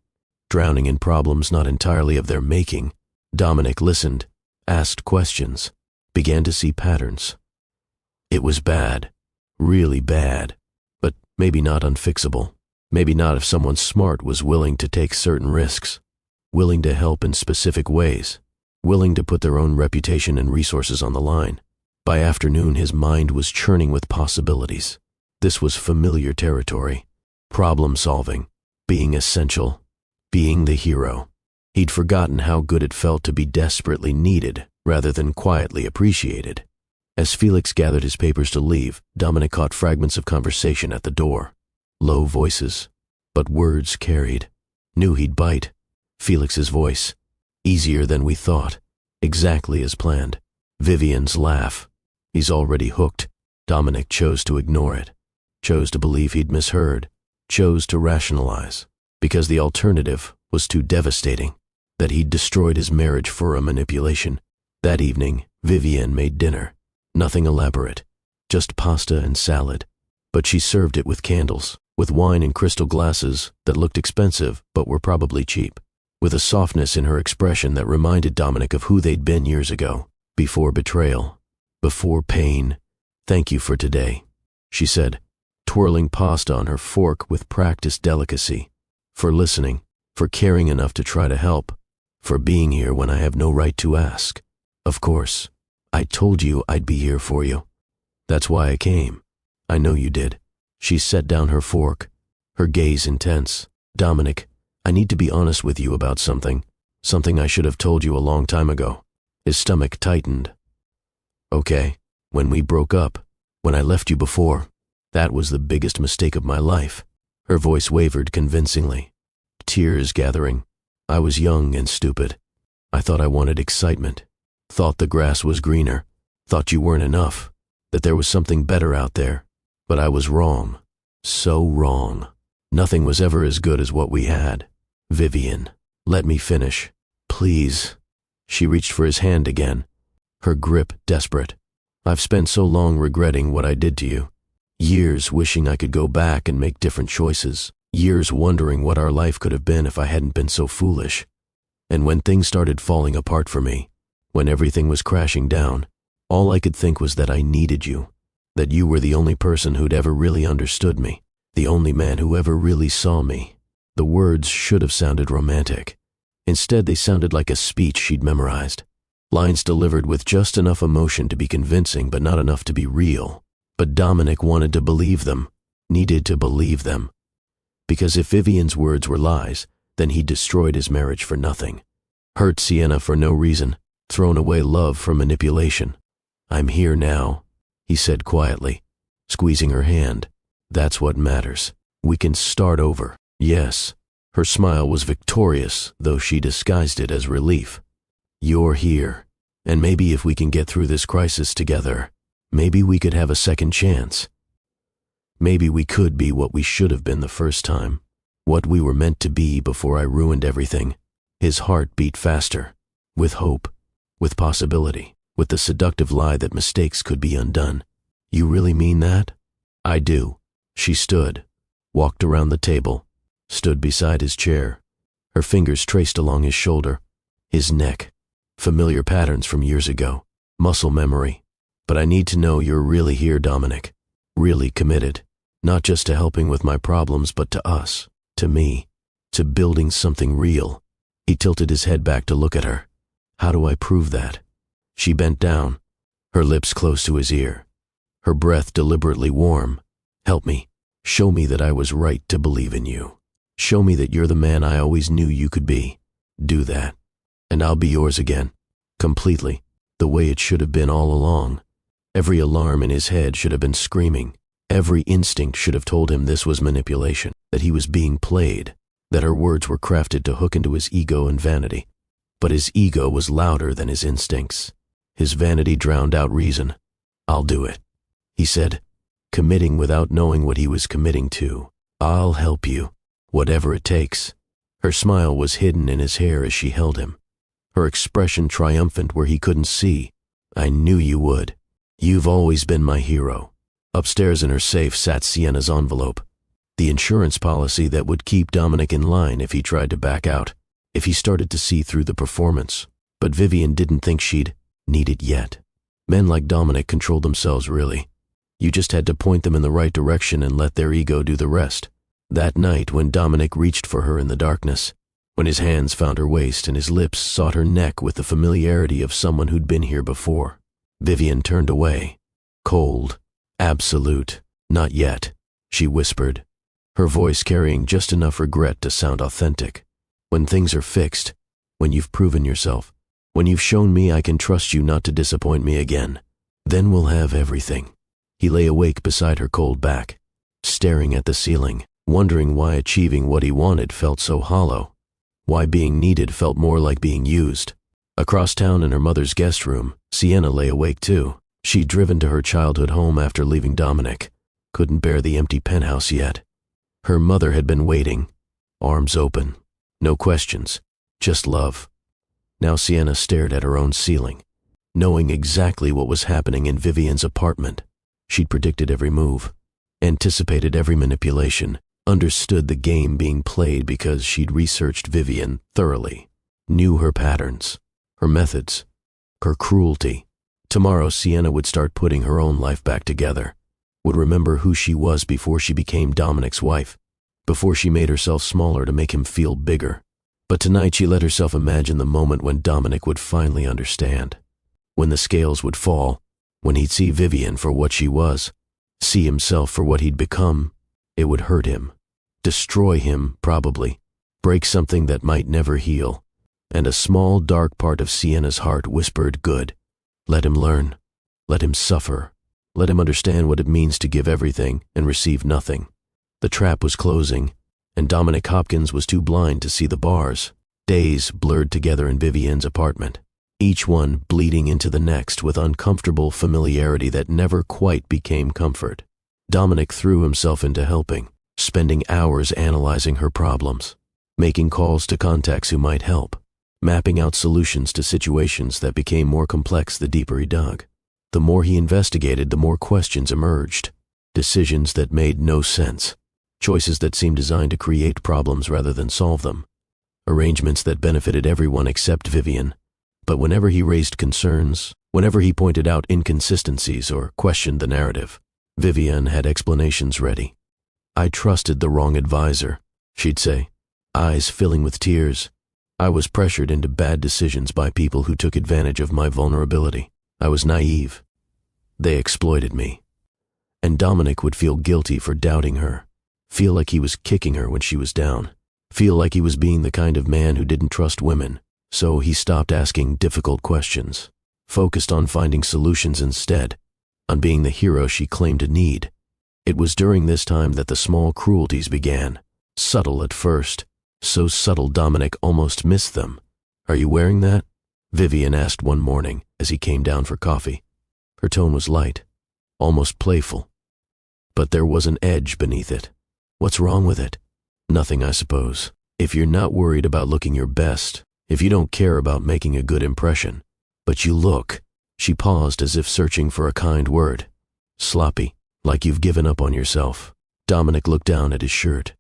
drowning in problems not entirely of their making. Dominic listened, asked questions, began to see patterns. It was bad, really bad, but maybe not unfixable. Maybe not if someone smart was willing to take certain risks, willing to help in specific ways, willing to put their own reputation and resources on the line. By afternoon, his mind was churning with possibilities. This was familiar territory. Problem solving, being essential, being the hero. He'd forgotten how good it felt to be desperately needed rather than quietly appreciated. As Felix gathered his papers to leave, Dominic caught fragments of conversation at the door. Low voices, but words carried. Knew he'd bite. Felix's voice. "Easier than we thought. Exactly as planned." Vivian's laugh. "He's already hooked." Dominic chose to ignore it. Chose to believe he'd misheard. Chose to rationalize. Because the alternative was too devastating. That he'd destroyed his marriage for a manipulation. That evening, Vivian made dinner. Nothing elaborate. Just pasta and salad. But she served it with candles, with wine in crystal glasses that looked expensive but were probably cheap. with a softness in her expression that reminded Dominic of who they'd been years ago, before betrayal, before pain. "Thank you for today," she said, twirling pasta on her fork with practiced delicacy. "For listening, for caring enough to try to help, for being here when I have no right to ask. Of course, I told you I'd be here for you. That's why I came. I know you did." She set down her fork, her gaze intense. "Dominic, I need to be honest with you about something I should have told you a long time ago." His stomach tightened. "Okay, when we broke up, when I left you before, that was the biggest mistake of my life." Her voice wavered convincingly, tears gathering. "I was young and stupid. I thought I wanted excitement, thought the grass was greener, thought you weren't enough, that there was something better out there. But I was wrong, so wrong. Nothing was ever as good as what we had. Vivian, let me finish, please." She reached for his hand again, her grip desperate. "I've spent so long regretting what I did to you. Years wishing I could go back and make different choices. Years wondering what our life could have been if I hadn't been so foolish. And when things started falling apart for me, when everything was crashing down, all I could think was that I needed you, that you were the only person who'd ever really understood me, the only man who ever really saw me." The words should have sounded romantic. Instead, they sounded like a speech she'd memorized. Lines delivered with just enough emotion to be convincing but not enough to be real. But Dominic wanted to believe them, needed to believe them. Because if Vivian's words were lies, then he'd destroyed his marriage for nothing. Hurt Sienna for no reason, thrown away love for manipulation. "I'm here now," he said quietly, squeezing her hand. "That's what matters. We can start over." "Yes." Her smile was victorious, though she disguised it as relief. "You're here, and maybe if we can get through this crisis together, maybe we could have a second chance. Maybe we could be what we should have been the first time, what we were meant to be before I ruined everything." His heart beat faster, with hope, with possibility, with the seductive lie that mistakes could be undone. "You really mean that?" "I do." She stood, walked around the table, stood beside his chair. Her fingers traced along his shoulder, his neck, familiar patterns from years ago, muscle memory. "But I need to know you're really here, Dominic, really committed, not just to helping with my problems, but to us, to me, to building something real." He tilted his head back to look at her. "How do I prove that?" She bent down, her lips close to his ear, her breath deliberately warm. "Help me. Show me that I was right to believe in you. Show me that you're the man I always knew you could be. Do that, and I'll be yours again, completely, the way it should have been all along." Every alarm in his head should have been screaming. Every instinct should have told him this was manipulation, that he was being played, that her words were crafted to hook into his ego and vanity. But his ego was louder than his instincts. His vanity drowned out reason. "I'll do it," he said, committing without knowing what he was committing to. "I'll help you, whatever it takes." Her smile was hidden in his hair as she held him, her expression triumphant where he couldn't see. "I knew you would. You've always been my hero." Upstairs in her safe sat Sienna's envelope, the insurance policy that would keep Dominic in line if he tried to back out, if he started to see through the performance. But Vivian didn't think she'd need it yet. Men like Dominic controlled themselves, really. You just had to point them in the right direction and let their ego do the rest. That night, when Dominic reached for her in the darkness, when his hands found her waist and his lips sought her neck with the familiarity of someone who'd been here before, Vivian turned away. Cold, absolute. "Not yet," she whispered, her voice carrying just enough regret to sound authentic. "When things are fixed, when you've proven yourself, when you've shown me I can trust you not to disappoint me again, then we'll have everything." He lay awake beside her cold back, staring at the ceiling, wondering why achieving what he wanted felt so hollow, why being needed felt more like being used. Across town in her mother's guest room, Sienna lay awake too. She'd driven to her childhood home after leaving Dominic, couldn't bear the empty penthouse yet. Her mother had been waiting, arms open, no questions, just love. Now Sienna stared at her own ceiling, knowing exactly what was happening in Vivian's apartment. She'd predicted every move, anticipated every manipulation, understood the game being played because she'd researched Vivian thoroughly, knew her patterns, her methods, her cruelty. Tomorrow, Sienna would start putting her own life back together, would remember who she was before she became Dominic's wife, before she made herself smaller to make him feel bigger. But tonight she let herself imagine the moment when Dominic would finally understand, when the scales would fall, when he'd see Vivian for what she was, see himself for what he'd become. It would hurt him, destroy him probably, break something that might never heal. And a small dark part of Sienna's heart whispered, good. Let him learn. Let him suffer. Let him understand what it means to give everything and receive nothing. The trap was closing, and Dominic Hopkins was too blind to see the bars. Days blurred together in Vivian's apartment, each one bleeding into the next with uncomfortable familiarity that never quite became comfort. Dominic threw himself into helping, spending hours analyzing her problems, making calls to contacts who might help, mapping out solutions to situations that became more complex the deeper he dug. The more he investigated, the more questions emerged, decisions that made no sense, choices that seemed designed to create problems rather than solve them, arrangements that benefited everyone except Vivian. But whenever he raised concerns, whenever he pointed out inconsistencies or questioned the narrative, Vivian had explanations ready. I trusted the wrong advisor, she'd say, eyes filling with tears. I was pressured into bad decisions by people who took advantage of my vulnerability. I was naive. They exploited me. And Dominic would feel guilty for doubting her, feel like he was kicking her when she was down, feel like he was being the kind of man who didn't trust women. So he stopped asking difficult questions, focused on finding solutions instead, on being the hero she claimed to need. It was during this time that the small cruelties began, subtle at first, so subtle Dominic almost missed them. Are you wearing that? Vivian asked one morning as he came down for coffee. Her tone was light, almost playful. But there was an edge beneath it. What's wrong with it? Nothing, I suppose. If you're not worried about looking your best, if you don't care about making a good impression. But you look. She paused as if searching for a kind word. Sloppy, like you've given up on yourself. Dominic looked down at his shirt.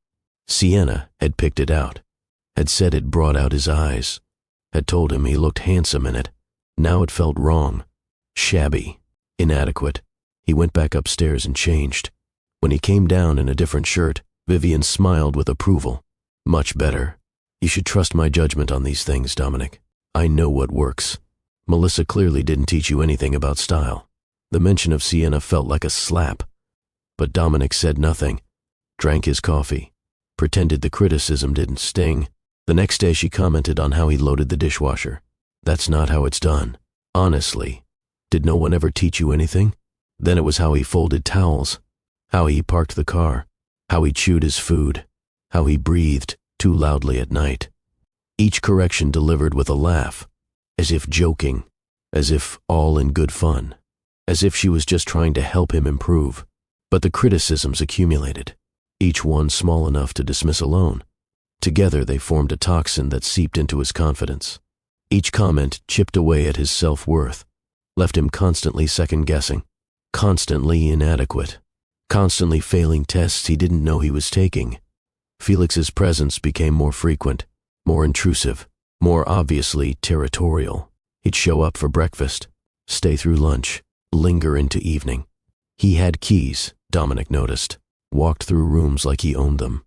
Sienna had picked it out, had said it brought out his eyes, had told him he looked handsome in it. Now it felt wrong, shabby, inadequate. He went back upstairs and changed. When he came down in a different shirt, Vivian smiled with approval. Much better. You should trust my judgment on these things, Dominic. I know what works. Melissa clearly didn't teach you anything about style. The mention of Sienna felt like a slap. But Dominic said nothing, drank his coffee, pretended the criticism didn't sting. The next day she commented on how he loaded the dishwasher. That's not how it's done. Honestly, did no one ever teach you anything? Then it was how he folded towels, how he parked the car, how he chewed his food, how he breathed too loudly at night. Each correction delivered with a laugh, as if joking, as if all in good fun, as if she was just trying to help him improve. But the criticisms accumulated, each one small enough to dismiss alone. Together they formed a toxin that seeped into his confidence. Each comment chipped away at his self-worth, left him constantly second-guessing, constantly inadequate, constantly failing tests he didn't know he was taking. Felix's presence became more frequent, more intrusive, more obviously territorial. He'd show up for breakfast, stay through lunch, linger into evening. He had keys, Dominic noticed, walked through rooms like he owned them,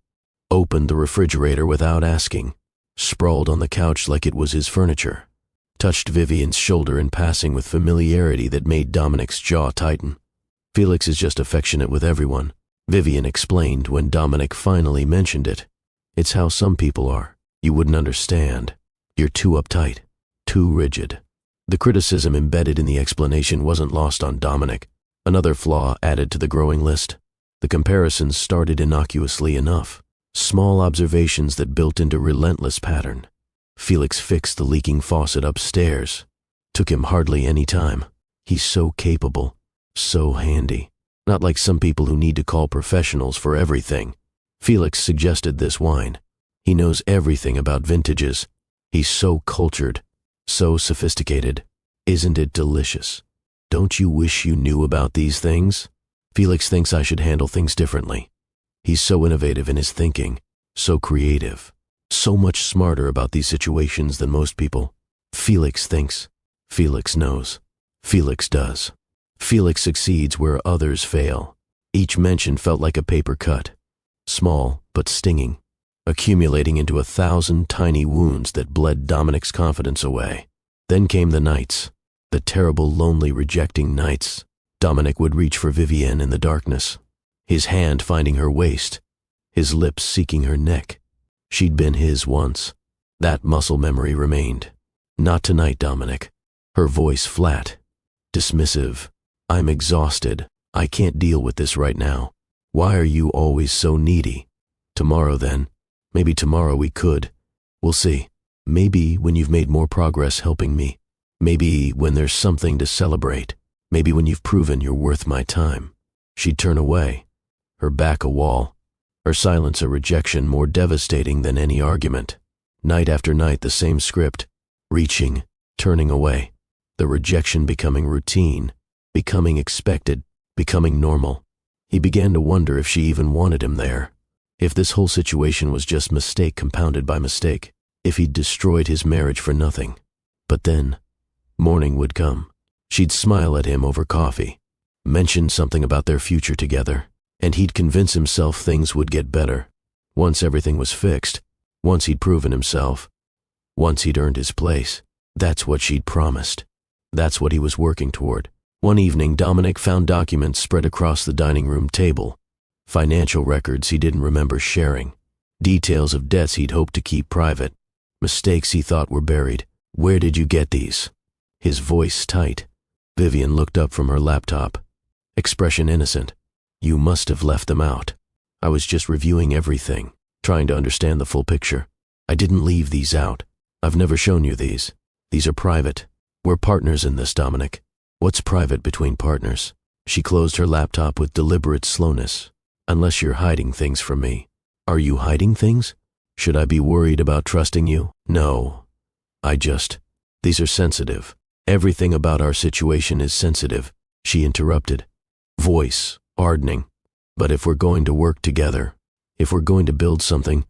opened the refrigerator without asking, sprawled on the couch like it was his furniture, touched Vivian's shoulder in passing with familiarity that made Dominic's jaw tighten. Felix is just affectionate with everyone, Vivian explained when Dominic finally mentioned it. It's how some people are. You wouldn't understand. You're too uptight, too rigid. The criticism embedded in the explanation wasn't lost on Dominic. Another flaw added to the growing list. The comparisons started innocuously enough, small observations that built into relentless pattern. Felix fixed the leaking faucet upstairs. Took him hardly any time. He's so capable, so handy. Not like some people who need to call professionals for everything. Felix suggested this wine. He knows everything about vintages. He's so cultured, so sophisticated. Isn't it delicious? Don't you wish you knew about these things? Felix thinks I should handle things differently. He's so innovative in his thinking, so creative, so much smarter about these situations than most people. Felix thinks. Felix knows. Felix does. Felix succeeds where others fail. Each mention felt like a paper cut, small but stinging, accumulating into 1,000 tiny wounds that bled Dominic's confidence away. Then came the nights, the terrible, lonely, rejecting nights. Dominic would reach for Vivienne in the darkness, his hand finding her waist, his lips seeking her neck. She'd been his once. That muscle memory remained. Not tonight, Dominic. Her voice flat, dismissive. I'm exhausted. I can't deal with this right now. Why are you always so needy? Tomorrow then. Maybe tomorrow we could. We'll see. Maybe when you've made more progress helping me. Maybe when there's something to celebrate. Maybe when you've proven you're worth my time. She'd turn away, her back a wall, her silence a rejection more devastating than any argument. Night after night the same script, reaching, turning away, the rejection becoming routine, becoming expected, becoming normal. He began to wonder if she even wanted him there, if this whole situation was just mistake compounded by mistake, if he'd destroyed his marriage for nothing. But then, morning would come. She'd smile at him over coffee, mention something about their future together, and he'd convince himself things would get better. Once everything was fixed, once he'd proven himself, once he'd earned his place. That's what she'd promised. That's what he was working toward. One evening, Dominic found documents spread across the dining room table, financial records he didn't remember sharing, details of debts he'd hoped to keep private, mistakes he thought were buried. Where did you get these? His voice tight. Vivienne looked up from her laptop, expression innocent. You must have left them out. I was just reviewing everything, trying to understand the full picture. I didn't leave these out. I've never shown you these. These are private. We're partners in this, Dominic. What's private between partners? She closed her laptop with deliberate slowness. Unless you're hiding things from me. Are you hiding things? Should I be worried about trusting you? No. These are sensitive. Everything about our situation is sensitive, she interrupted, voice hardening. But if we're going to work together, if we're going to build something,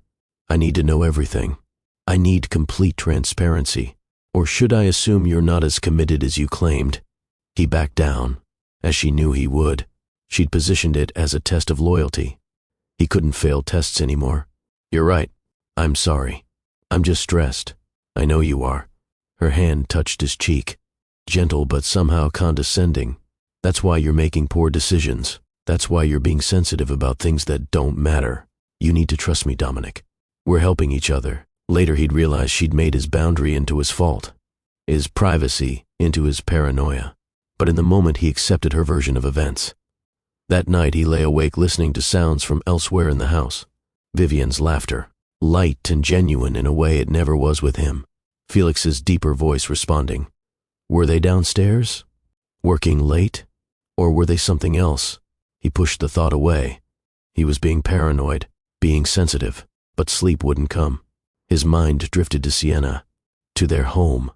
I need to know everything. I need complete transparency. Or should I assume you're not as committed as you claimed? He backed down, as she knew he would. She'd positioned it as a test of loyalty. He couldn't fail tests anymore. You're right. I'm sorry. I'm just stressed. I know you are. Her hand touched his cheek, gentle but somehow condescending. That's why you're making poor decisions. That's why you're being sensitive about things that don't matter. You need to trust me, Dominic. We're helping each other. Later he'd realized she'd made his boundary into his fault, his privacy into his paranoia. But in the moment he accepted her version of events. That night he lay awake listening to sounds from elsewhere in the house. Vivienne's laughter, light and genuine in a way it never was with him. Felix's deeper voice responding. Were they downstairs? Working late? Or were they something else? He pushed the thought away. He was being paranoid, being sensitive, but sleep wouldn't come. His mind drifted to Sienna, to their home,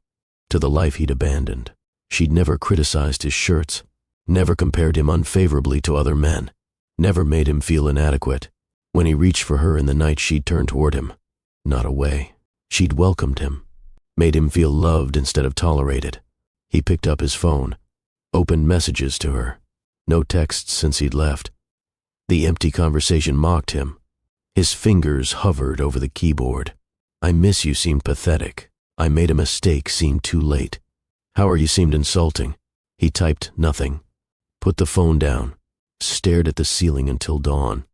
to the life he'd abandoned. She'd never criticized his shirts, never compared him unfavorably to other men, never made him feel inadequate. When he reached for her in the night, she'd turned toward him, not away. She'd welcomed him, made him feel loved instead of tolerated. He picked up his phone, opened messages to her. No texts since he'd left. The empty conversation mocked him. His fingers hovered over the keyboard. I miss you seemed pathetic. I made a mistake seemed too late. How are you seemed insulting. He typed nothing. Put the phone down. Stared at the ceiling until dawn.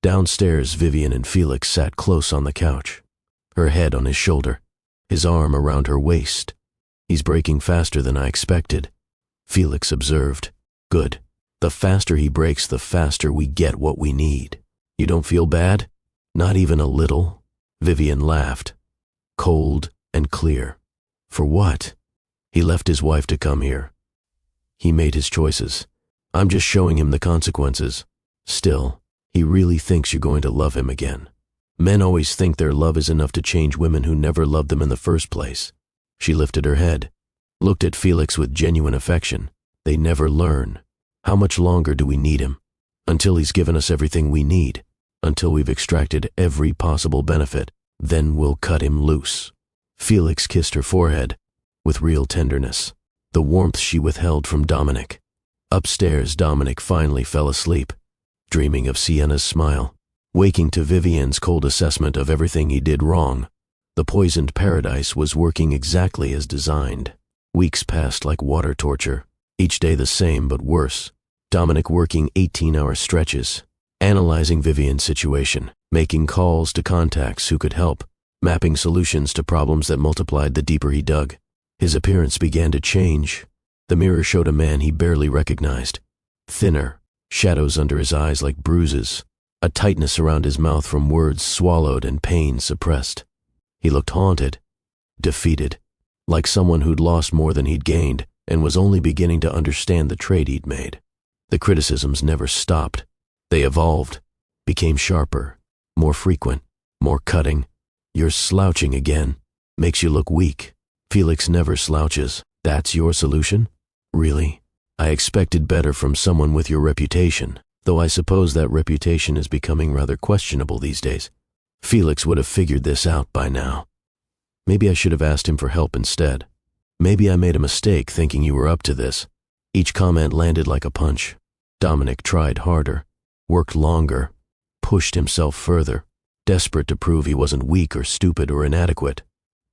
Downstairs, Vivienne and Felix sat close on the couch, her head on his shoulder, his arm around her waist. He's breaking faster than I expected, Felix observed. Good. The faster he breaks, the faster we get what we need. You don't feel bad? Not even a little? Vivienne laughed, cold and clear. For what? He left his wife to come here. He made his choices. I'm just showing him the consequences. Still, he really thinks you're going to love him again. Men always think their love is enough to change women who never loved them in the first place. She lifted her head, looked at Felix with genuine affection. They never learn. How much longer do we need him? Until he's given us everything we need. until we've extracted every possible benefit. Then we'll cut him loose." Felix kissed her forehead with real tenderness, the warmth she withheld from Dominic. Upstairs, Dominic finally fell asleep, dreaming of Sienna's smile, waking to Vivian's cold assessment of everything he did wrong. The poisoned paradise was working exactly as designed. Weeks passed like water torture, each day the same but worse. Dominic working 18-hour stretches, analyzing Vivian's situation, making calls to contacts who could help, mapping solutions to problems that multiplied the deeper he dug. His appearance began to change. The mirror showed a man he barely recognized. Thinner, shadows under his eyes like bruises, a tightness around his mouth from words swallowed and pain suppressed. He looked haunted, defeated, like someone who'd lost more than he'd gained and was only beginning to understand the trade he'd made. The criticisms never stopped. They evolved, became sharper, more frequent, more cutting. "You're slouching again. Makes you look weak. Felix never slouches. That's your solution? Really? I expected better from someone with your reputation, though I suppose that reputation is becoming rather questionable these days. Felix would have figured this out by now. Maybe I should have asked him for help instead. Maybe I made a mistake thinking you were up to this." Each comment landed like a punch. Dominic tried harder, worked longer, pushed himself further, desperate to prove he wasn't weak or stupid or inadequate,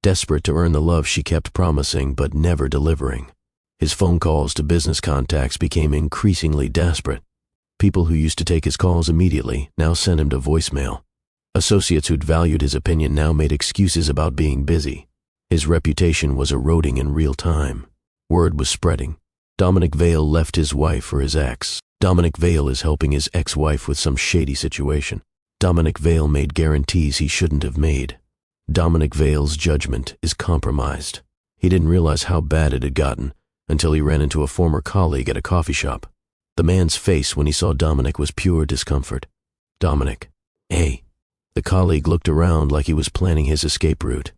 desperate to earn the love she kept promising but never delivering. His phone calls to business contacts became increasingly desperate. People who used to take his calls immediately now sent him to voicemail. Associates who'd valued his opinion now made excuses about being busy. His reputation was eroding in real time. Word was spreading. Dominic Vale left his wife for his ex. Dominic Vale is helping his ex-wife with some shady situation. Dominic Vale made guarantees he shouldn't have made. Dominic Vale's judgment is compromised. He didn't realize how bad it had gotten until he ran into a former colleague at a coffee shop. The man's face when he saw Dominic was pure discomfort. "Dominic, hey." The colleague looked around like he was planning his escape route.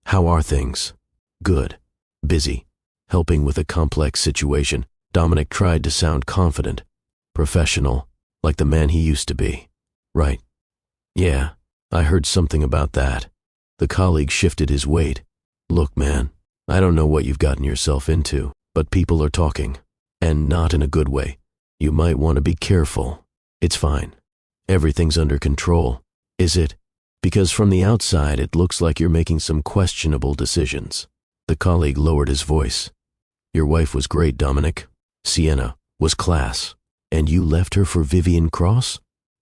"How are things?" "Good. Busy. Helping with a complex situation." Dominic tried to sound confident, professional, like the man he used to be. "Right. Yeah, I heard something about that." The colleague shifted his weight. "Look, man, I don't know what you've gotten yourself into, but people are talking, and not in a good way. You might want to be careful. It's fine. Everything's under control." "Is it? Because from the outside it looks like you're making some questionable decisions." The colleague lowered his voice. "Your wife was great, Dominic. Sienna was class. And you left her for Vivian Cross?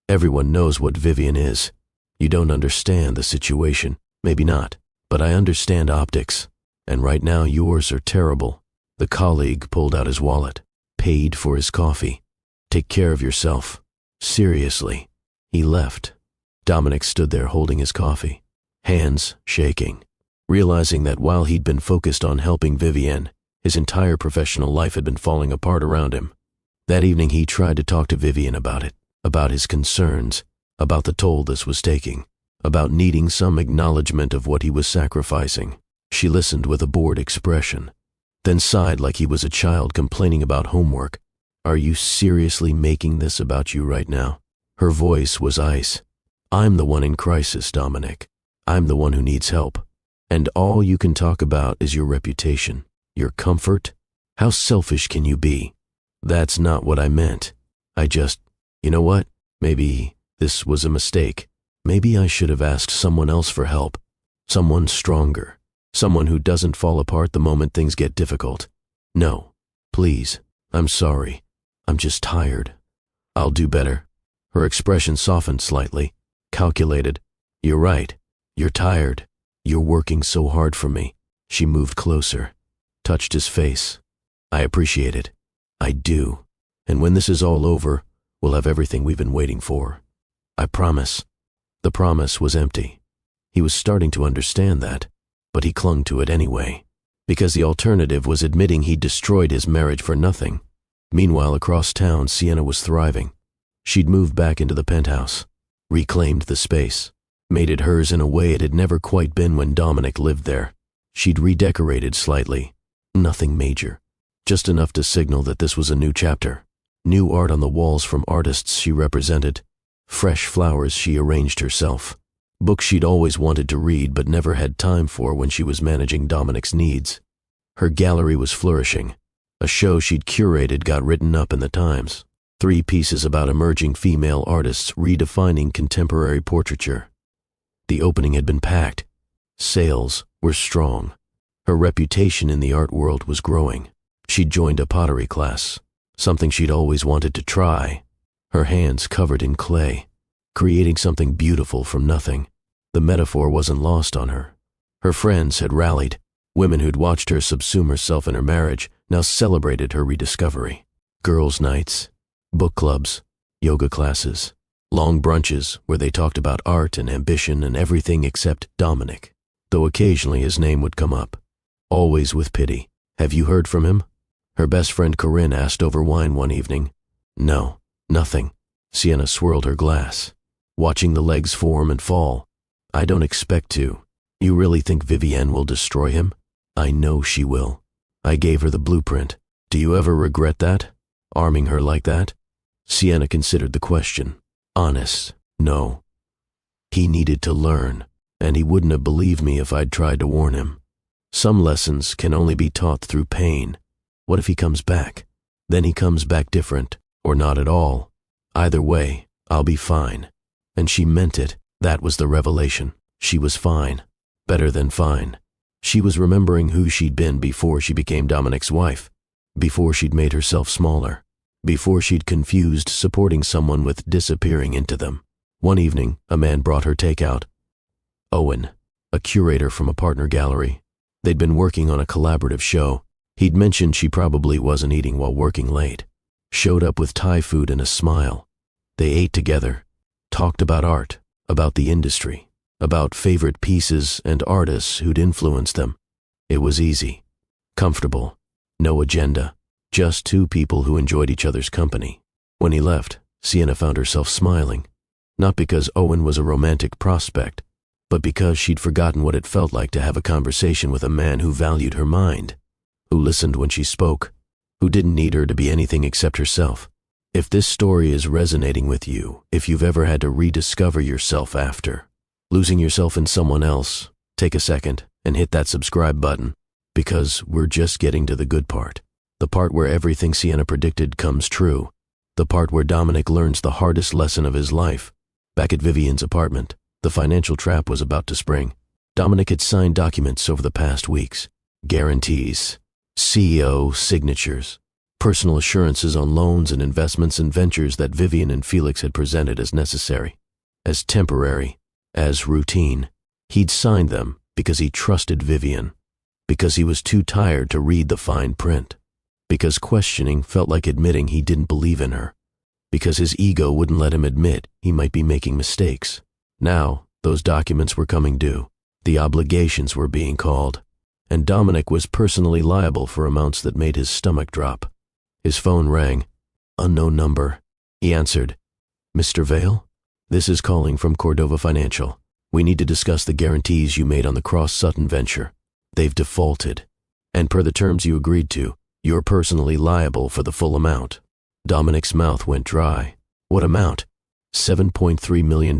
Everyone knows what Vivian is. You don't understand the situation. Maybe not, but I understand optics. And right now yours are terrible." The colleague pulled out his wallet, paid for his coffee. "Take care of yourself. Seriously." He left. Dominic stood there holding his coffee, hands shaking, realizing that while he'd been focused on helping Vivian, his entire professional life had been falling apart around him. That evening he tried to talk to Vivian about it, about his concerns, about the toll this was taking, about needing some acknowledgement of what he was sacrificing. She listened with a bored expression, then sighed like he was a child complaining about homework. "Are you seriously making this about you right now?" Her voice was ice. "I'm the one in crisis, Dominic. I'm the one who needs help. And all you can talk about is your reputation, your comfort. How selfish can you be?" "That's not what I meant. You know what? Maybe this was a mistake. Maybe I should have asked someone else for help. Someone stronger. Someone who doesn't fall apart the moment things get difficult. No, please, I'm sorry. I'm just tired. I'll do better." Her expression softened slightly, calculated. "You're right. You're tired. You're working so hard for me." She moved closer, touched his face. "I appreciate it. I do. And when this is all over, we'll have everything we've been waiting for. I promise." The promise was empty. He was starting to understand that, but he clung to it anyway, because the alternative was admitting he'd destroyed his marriage for nothing. Meanwhile, across town, Sienna was thriving. She'd moved back into the penthouse, reclaimed the space, made it hers in a way it had never quite been when Dominic lived there. She'd redecorated slightly. Nothing major. Just enough to signal that this was a new chapter. New art on the walls from artists she represented. Fresh flowers she arranged herself. Books she'd always wanted to read but never had time for when she was managing Dominic's needs. Her gallery was flourishing. A show she'd curated got written up in the Times. 3 pieces about emerging female artists redefining contemporary portraiture. The opening had been packed. Sales were strong. Her reputation in the art world was growing. She'd joined a pottery class, something she'd always wanted to try. Her hands covered in clay, creating something beautiful from nothing. The metaphor wasn't lost on her. Her friends had rallied. Women who'd watched her subsume herself in her marriage now celebrated her rediscovery. Girls' nights, book clubs, yoga classes, long brunches where they talked about art and ambition and everything except Dominic, though occasionally his name would come up. Always with pity. "Have you heard from him?" Her best friend Corinne asked over wine one evening. "No, nothing." Sienna swirled her glass, watching the legs form and fall. "I don't expect to. You really think Vivienne will destroy him?" "I know she will. I gave her the blueprint. Do you ever regret that? Arming her like that?" Sienna considered the question. Honest, no. He needed to learn, and he wouldn't have believed me if I'd tried to warn him. Some lessons can only be taught through pain. What if he comes back? Then he comes back different, or not at all. Either way, I'll be fine. And she meant it. That was the revelation. She was fine. Better than fine. She was remembering who she'd been before she became Dominic's wife, before she'd made herself smaller, before she'd confused supporting someone with disappearing into them. One evening, a man brought her takeout. Owen, a curator from a partner gallery. They'd been working on a collaborative show. He'd mentioned she probably wasn't eating while working late. Showed up with Thai food and a smile. They ate together, talked about art, about the industry, about favorite pieces and artists who'd influenced them. It was easy, comfortable, no agenda, just 2 people who enjoyed each other's company. When he left, Sienna found herself smiling, not because Owen was a romantic prospect, but because she'd forgotten what it felt like to have a conversation with a man who valued her mind, who listened when she spoke, who didn't need her to be anything except herself. If this story is resonating with you, if you've ever had to rediscover yourself after losing yourself in someone else, take a second and hit that subscribe button, because we're just getting to the good part. The part where everything Sienna predicted comes true. The part where Dominic learns the hardest lesson of his life. Back at Vivienne's apartment, the financial trap was about to spring. Dominic had signed documents over the past weeks. Guarantees, CEO signatures, personal assurances on loans and investments and ventures that Vivienne and Felix had presented as necessary, as temporary, as routine. He'd signed them because he trusted Vivienne, because he was too tired to read the fine print, because questioning felt like admitting he didn't believe in her, because his ego wouldn't let him admit he might be making mistakes. Now, those documents were coming due. The obligations were being called, and Dominic was personally liable for amounts that made his stomach drop. His phone rang. Unknown number. He answered. "Mr. Vale? This is calling from Cordova Financial. We need to discuss the guarantees you made on the Cross Sutton venture. They've defaulted, and per the terms you agreed to, you're personally liable for the full amount." Dominic's mouth went dry. What amount? $7.3 million.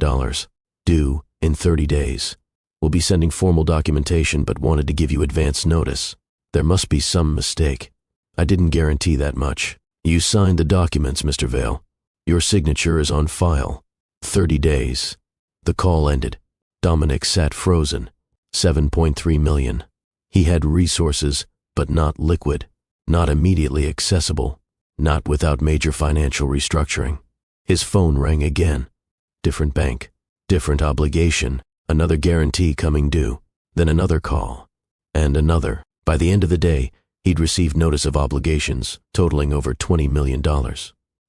Due in 30 days. We'll be sending formal documentation but wanted to give you advance notice. There must be some mistake. I didn't guarantee that much. You signed the documents, Mr. Vale. Your signature is on file. 30 days. The call ended. Dominic sat frozen. $7.3 million. He had resources, but not liquid, not immediately accessible, not without major financial restructuring. His phone rang again. Different bank, different obligation, another guarantee coming due, then another call, and another. By the end of the day, he'd received notice of obligations totaling over $20 million.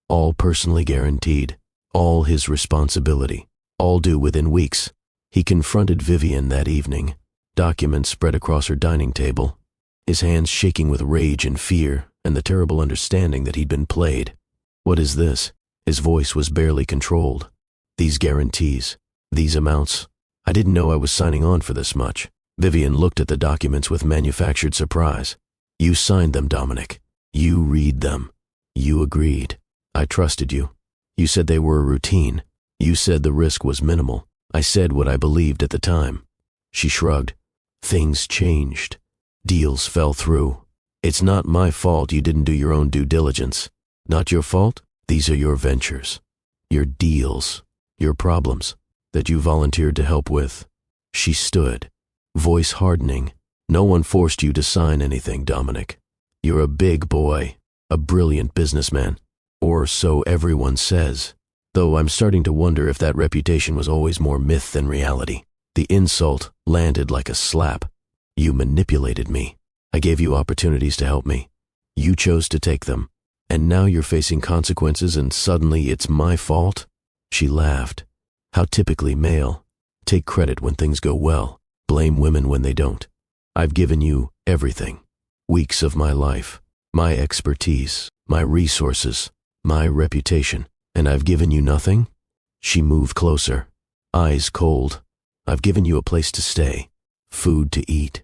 All personally guaranteed, all his responsibility, all due within weeks. He confronted Vivienne that evening, documents spread across her dining table, his hands shaking with rage and fear and the terrible understanding that he'd been played. "What is this?" His voice was barely controlled. "These guarantees, these amounts. I didn't know I was signing on for this much." Vivienne looked at the documents with manufactured surprise. "You signed them, Dominic. You read them. You agreed. I trusted you. You said they were a routine. You said the risk was minimal. I said what I believed at the time. She shrugged. Things changed. Deals fell through. It's not my fault you didn't do your own due diligence. Not your fault. These are your ventures. Your deals. Your problems that you volunteered to help with. She stood, voice hardening. No one forced you to sign anything, Dominic. You're a big boy, a brilliant businessman. Or so everyone says. Though I'm starting to wonder if that reputation was always more myth than reality. The insult landed like a slap. You manipulated me. I gave you opportunities to help me. You chose to take them. And now you're facing consequences and suddenly it's my fault? She laughed. How typically male. Take credit when things go well. Blame women when they don't. I've given you everything. Weeks of my life. My expertise. My resources. My reputation. And I've given you nothing? She moved closer. Eyes cold. I've given you a place to stay. Food to eat.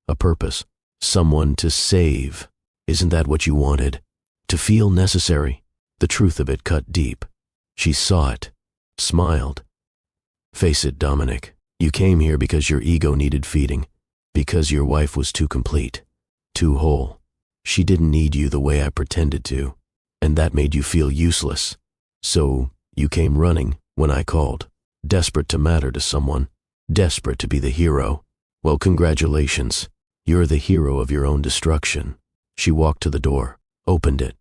A purpose. Someone to save. Isn't that what you wanted? To feel necessary. The truth of it cut deep. She saw it. Smiled. Face it, Dominic. You came here because your ego needed feeding. Because your wife was too complete. Too whole. She didn't need you the way I pretended to. And that made you feel useless. So you came running when I called. Desperate to matter to someone. Desperate to be the hero. Well, congratulations. You're the hero of your own destruction. She walked to the door, opened it.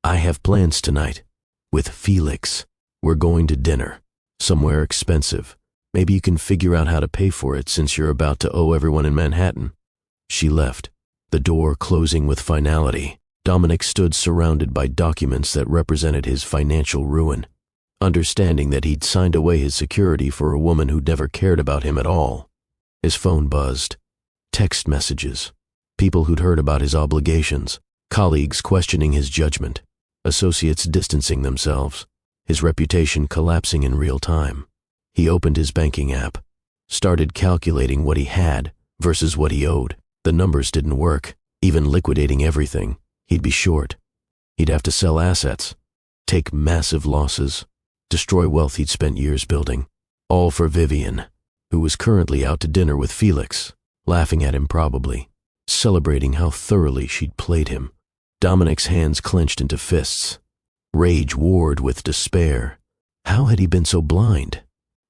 I have plans tonight. With Felix. We're going to dinner. Somewhere expensive. Maybe you can figure out how to pay for it since you're about to owe everyone in Manhattan. She left, the door closing with finality. Dominic stood surrounded by documents that represented his financial ruin, understanding that he'd signed away his security for a woman who'd never cared about him at all. His phone buzzed. Text messages. People who'd heard about his obligations. Colleagues questioning his judgment. Associates distancing themselves. His reputation collapsing in real time. He opened his banking app. Started calculating what he had versus what he owed. The numbers didn't work. Even liquidating everything. He'd be short. He'd have to sell assets. Take massive losses. Destroy wealth he'd spent years building. All for Vivian, who was currently out to dinner with Felix, laughing at him probably, celebrating how thoroughly she'd played him. Dominic's hands clenched into fists. Rage warred with despair. How had he been so blind?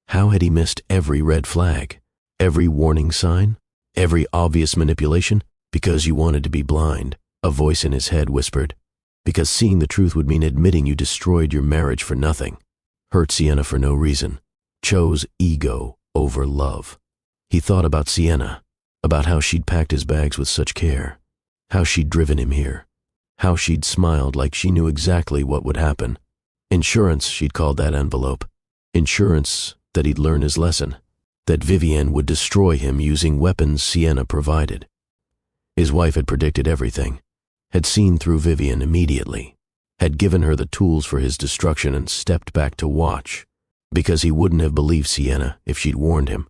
How had he missed every red flag? Every warning sign? Every obvious manipulation? Because you wanted to be blind, a voice in his head whispered. Because seeing the truth would mean admitting you destroyed your marriage for nothing. Hurt Sienna for no reason. Chose ego over love. He thought about Sienna, about how she'd packed his bags with such care, how she'd driven him here, how she'd smiled like she knew exactly what would happen. Insurance, she'd called that envelope. Insurance that he'd learn his lesson, that Vivienne would destroy him using weapons Sienna provided. His wife had predicted everything, had seen through Vivienne immediately, had given her the tools for his destruction and stepped back to watch, because he wouldn't have believed Sienna if she'd warned him,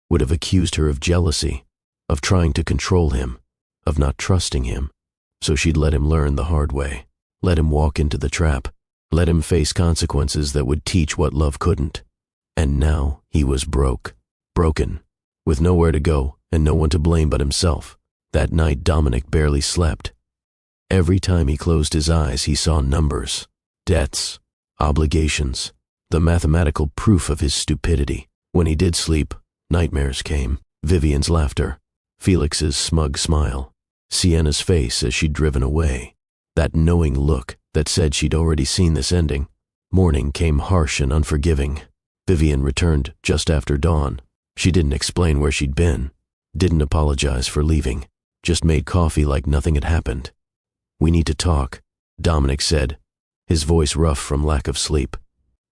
would have accused her of jealousy, of trying to control him, of not trusting him. So she'd let him learn the hard way, let him walk into the trap, let him face consequences that would teach what love couldn't. And now he was broken, with nowhere to go and no one to blame but himself. That night Dominic barely slept. Every time he closed his eyes he saw numbers, debts, obligations, the mathematical proof of his stupidity. When he did sleep, nightmares came. Vivian's laughter, Felix's smug smile, Sienna's face as she'd driven away, that knowing look that said she'd already seen this ending. Morning came harsh and unforgiving. Vivian returned just after dawn. She didn't explain where she'd been, didn't apologize for leaving, just made coffee like nothing had happened. We need to talk, Dominic said, his voice rough from lack of sleep.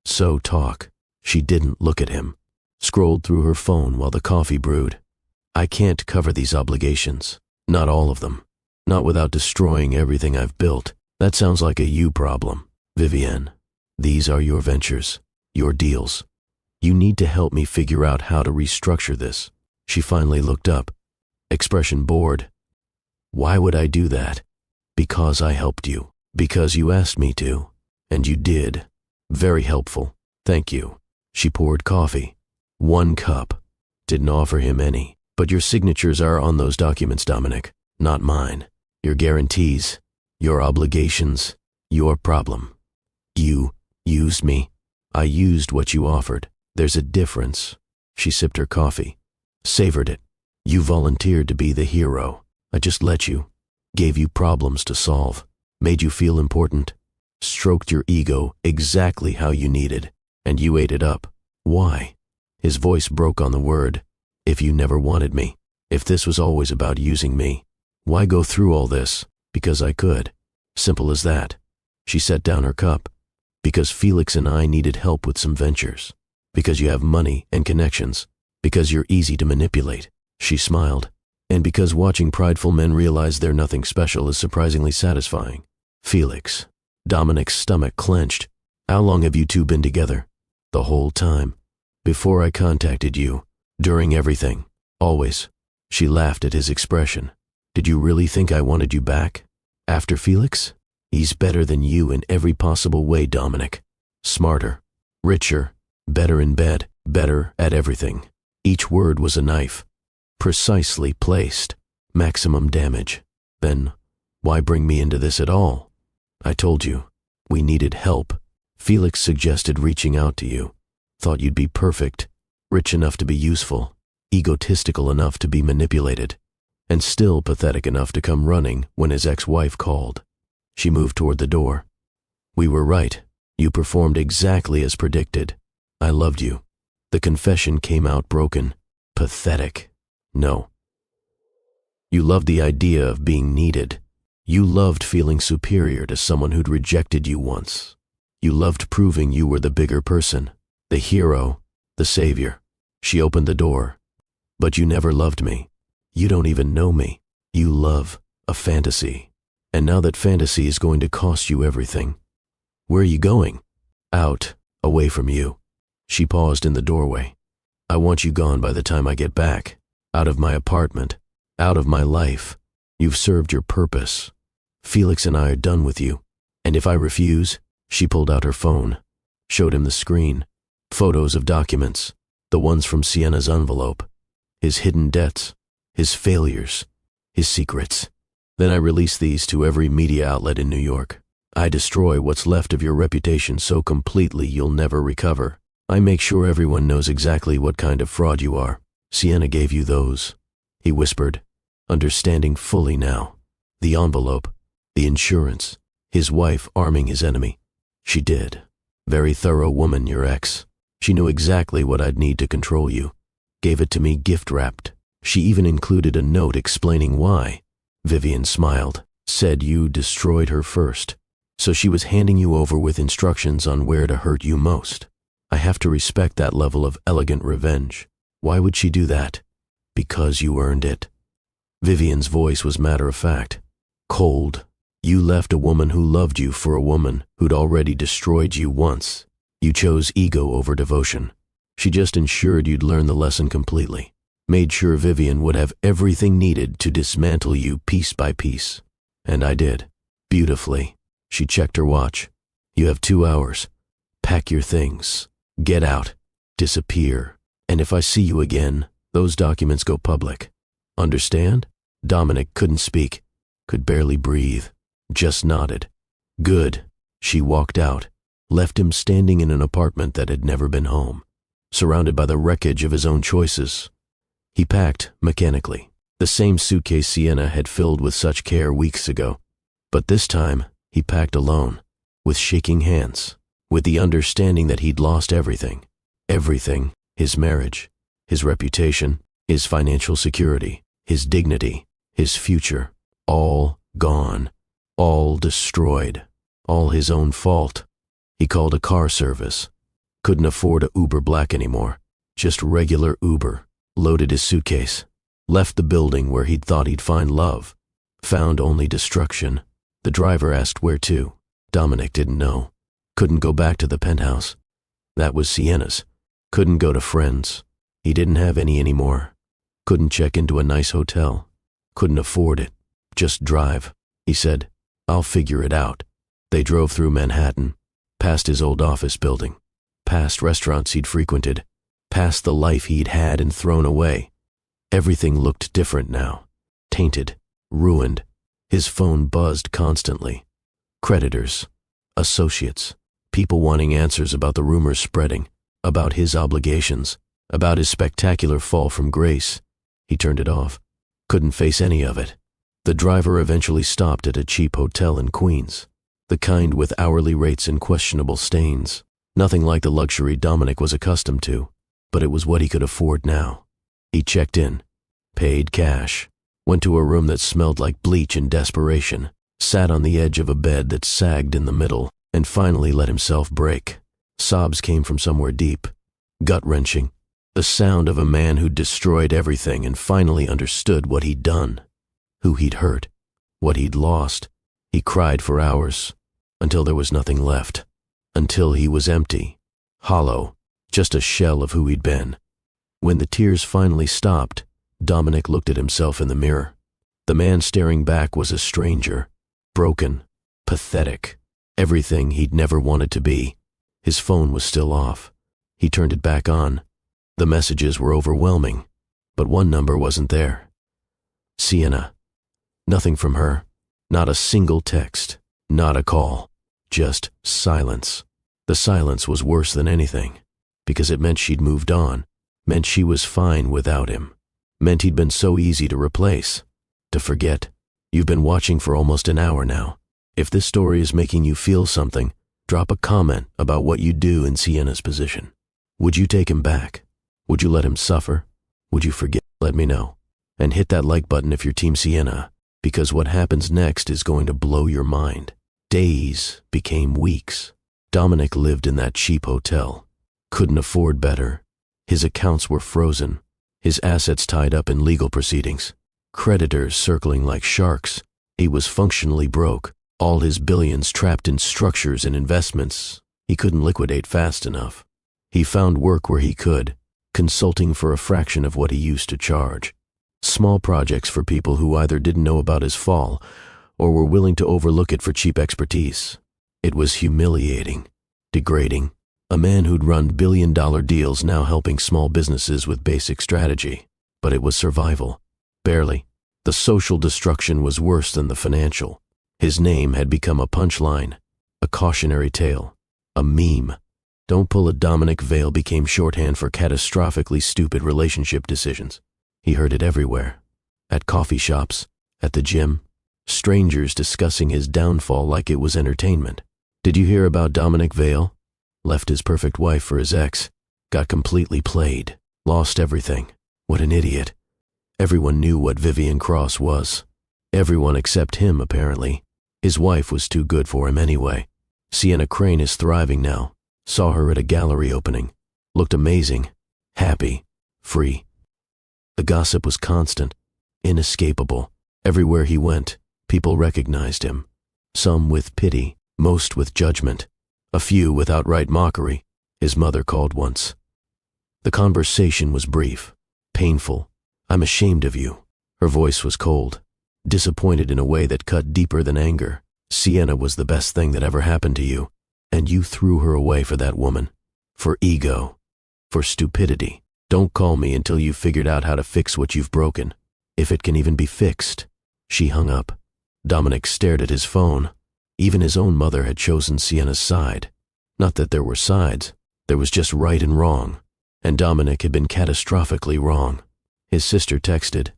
So talk. She didn't look at him, scrolled through her phone while the coffee brewed. I can't cover these obligations, not all of them, not without destroying everything I've built. That sounds like a you problem, Vivienne. These are your ventures, your deals. You need to help me figure out how to restructure this. She finally looked up, expression bored. Why would I do that? Because I helped you. Because you asked me to. And you did. Very helpful. Thank you. She poured coffee. 1 cup. Didn't offer him any. But your signatures are on those documents, Dominic, not mine. Your guarantees, your obligations, your problem. You used me. I used what you offered. There's a difference. She sipped her coffee, savored it. You volunteered to be the hero. I just let you. Gave you problems to solve. Made you feel important. Stroked your ego exactly how you needed. And you ate it up. Why? His voice broke on the word. If you never wanted me, if this was always about using me, why go through all this? Because I could. Simple as that. She set down her cup. Because Felix and I needed help with some ventures. Because you have money and connections. Because you're easy to manipulate. She smiled. And because watching prideful men realize they're nothing special is surprisingly satisfying. Felix. Dominic's stomach clenched. How long have you two been together? The whole time. Before I contacted you. During everything. Always. She laughed at his expression. Did you really think I wanted you back? After Felix? He's better than you in every possible way, Dominic. Smarter. Richer. Better in bed. Better at everything. Each word was a knife. Precisely placed. Maximum damage. Then, why bring me into this at all? I told you. We needed help. Felix suggested reaching out to you. Thought you'd be perfect. Rich enough to be useful, egotistical enough to be manipulated, and still pathetic enough to come running when his ex-wife called. She moved toward the door. We were right. You performed exactly as predicted. I loved you. The confession came out broken. Pathetic. No. You loved the idea of being needed. You loved feeling superior to someone who'd rejected you once. You loved proving you were the bigger person, the hero, the savior. She opened the door. But you never loved me. You don't even know me. You love a fantasy. And now that fantasy is going to cost you everything. Where are you going? Out, away from you. She paused in the doorway. I want you gone by the time I get back. Out of my apartment. Out of my life. You've served your purpose. Felix and I are done with you. And if I refuse, she pulled out her phone. Showed him the screen. Photos of documents. The ones from Sienna's envelope. His hidden debts. His failures. His secrets. Then I release these to every media outlet in New York. I destroy what's left of your reputation so completely you'll never recover. I make sure everyone knows exactly what kind of fraud you are. Sienna gave you those, he whispered, understanding fully now. The envelope, the insurance, his wife arming his enemy. She did. Very thorough woman, your ex. She knew exactly what I'd need to control you. Gave it to me gift-wrapped. She even included a note explaining why. Vivian smiled, said you destroyed her first. So she was handing you over with instructions on where to hurt you most. I have to respect that level of elegant revenge. Why would she do that? Because you earned it. Vivian's voice was matter-of-fact. Cold. You left a woman who loved you for a woman who'd already destroyed you once. You chose ego over devotion. She just ensured you'd learn the lesson completely. Made sure Vivian would have everything needed to dismantle you piece by piece. And I did. Beautifully. She checked her watch. You have 2 hours. Pack your things. Get out. Disappear. And if I see you again, those documents go public. Understand? Dominic couldn't speak. Could barely breathe. Just nodded. Good. She walked out. Left him standing in an apartment that had never been home. Surrounded by the wreckage of his own choices. He packed, mechanically, the same suitcase Sienna had filled with such care weeks ago. But this time, he packed alone, with shaking hands, with the understanding that he'd lost everything. Everything. His marriage, his reputation, his financial security, his dignity, his future. All gone. All destroyed. All his own fault. He called a car service. Couldn't afford a Uber Black anymore. Just regular Uber. Loaded his suitcase. Left the building where he'd thought he'd find love. Found only destruction. The driver asked where to. Dominic didn't know. Couldn't go back to the penthouse. That was Sienna's. Couldn't go to friends. He didn't have any anymore. Couldn't check into a nice hotel. Couldn't afford it. Just drive. He said, I'll figure it out. They drove through Manhattan, past his old office building, past restaurants he'd frequented, past the life he'd had and thrown away. Everything looked different now. Tainted, ruined. His phone buzzed constantly. Creditors, associates, people wanting answers about the rumors spreading, about his obligations, about his spectacular fall from grace. He turned it off. Couldn't face any of it. The driver eventually stopped at a cheap hotel in Queens, the kind with hourly rates and questionable stains. Nothing like the luxury Dominic was accustomed to, but it was what he could afford now. He checked in, paid cash, went to a room that smelled like bleach in desperation, sat on the edge of a bed that sagged in the middle, and finally let himself break. Sobs came from somewhere deep, gut-wrenching, the sound of a man who'd destroyed everything and finally understood what he'd done, who he'd hurt, what he'd lost. He cried for hours, until there was nothing left, until he was empty, hollow, just a shell of who he'd been. When the tears finally stopped, Dominic looked at himself in the mirror. The man staring back was a stranger, broken, pathetic, everything he'd never wanted to be. His phone was still off. He turned it back on. The messages were overwhelming, but one number wasn't there. Sienna. Nothing from her. Not a single text. Not a call. Just silence. The silence was worse than anything, because it meant she'd moved on, meant she was fine without him, meant he'd been so easy to replace, to forget. You've been watching for almost an hour now. If this story is making you feel something, drop a comment about what you'd do in Sienna's position. Would you take him back? Would you let him suffer? Would you forget? Let me know. And hit that like button if you're Team Sienna, because what happens next is going to blow your mind. Days became weeks. Dominic lived in that cheap hotel. Couldn't afford better. His accounts were frozen. His assets tied up in legal proceedings. Creditors circling like sharks. He was functionally broke. All his billions trapped in structures and investments he couldn't liquidate fast enough. He found work where he could, consulting for a fraction of what he used to charge. Small projects for people who either didn't know about his fall or were willing to overlook it for cheap expertise. It was humiliating, degrading. A man who'd run billion-dollar deals now helping small businesses with basic strategy. But it was survival. Barely. The social destruction was worse than the financial. His name had become a punchline, a cautionary tale, a meme. Don't pull a Dominic Vale became shorthand for catastrophically stupid relationship decisions. He heard it everywhere. At coffee shops, at the gym, strangers discussing his downfall like it was entertainment. Did you hear about Dominic Vale? Left his perfect wife for his ex, got completely played, lost everything. What an idiot. Everyone knew what Vivian Cross was. Everyone except him, apparently. His wife was too good for him anyway. Sienna Crane is thriving now. Saw her at a gallery opening. Looked amazing, happy, free. The gossip was constant, inescapable. Everywhere he went, people recognized him. Some with pity, most with judgment. A few with outright mockery. His mother called once. The conversation was brief, painful. "I'm ashamed of you." Her voice was cold, disappointed in a way that cut deeper than anger. "Sienna was the best thing that ever happened to you, and you threw her away for that woman. For ego. For stupidity. Don't call me until you've figured out how to fix what you've broken. If it can even be fixed." She hung up. Dominic stared at his phone. Even his own mother had chosen Sienna's side. Not that there were sides, there was just right and wrong. And Dominic had been catastrophically wrong. His sister texted,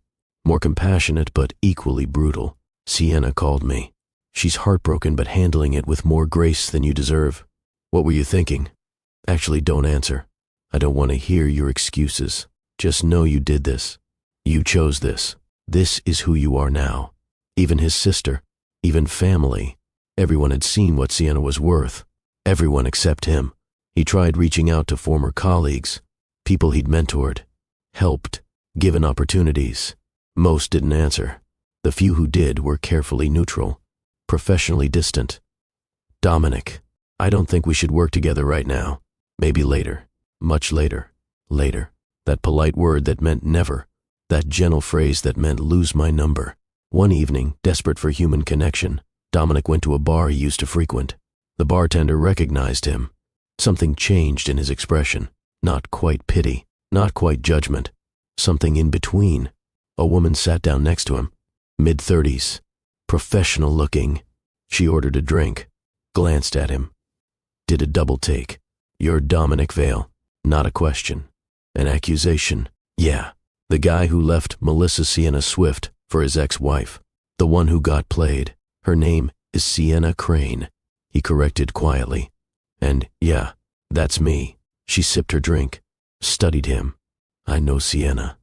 more compassionate but equally brutal. "Sienna called me. She's heartbroken but handling it with more grace than you deserve. What were you thinking? Actually, don't answer. I don't want to hear your excuses. Just know you did this. You chose this. This is who you are now." Even his sister, even family, everyone had seen what Sienna was worth. Everyone except him. He tried reaching out to former colleagues, people he'd mentored, helped, given opportunities. Most didn't answer. The few who did were carefully neutral, professionally distant. "Dominic, I don't think we should work together right now. Maybe later. Much later. Later." That polite word that meant never. That gentle phrase that meant lose my number. One evening, desperate for human connection, Dominic went to a bar he used to frequent. The bartender recognized him. Something changed in his expression. Not quite pity, not quite judgment. Something in between. A woman sat down next to him, mid-30s, professional looking. She ordered a drink, glanced at him, did a double take. "You're Dominic Vale." Not a question. An accusation. Yeah, the guy who left Melissa Sienna Swift for his ex-wife. The one who got played. Her name is Sienna Crane. He corrected quietly. "And yeah, that's me." She sipped her drink, studied him. "I know Sienna.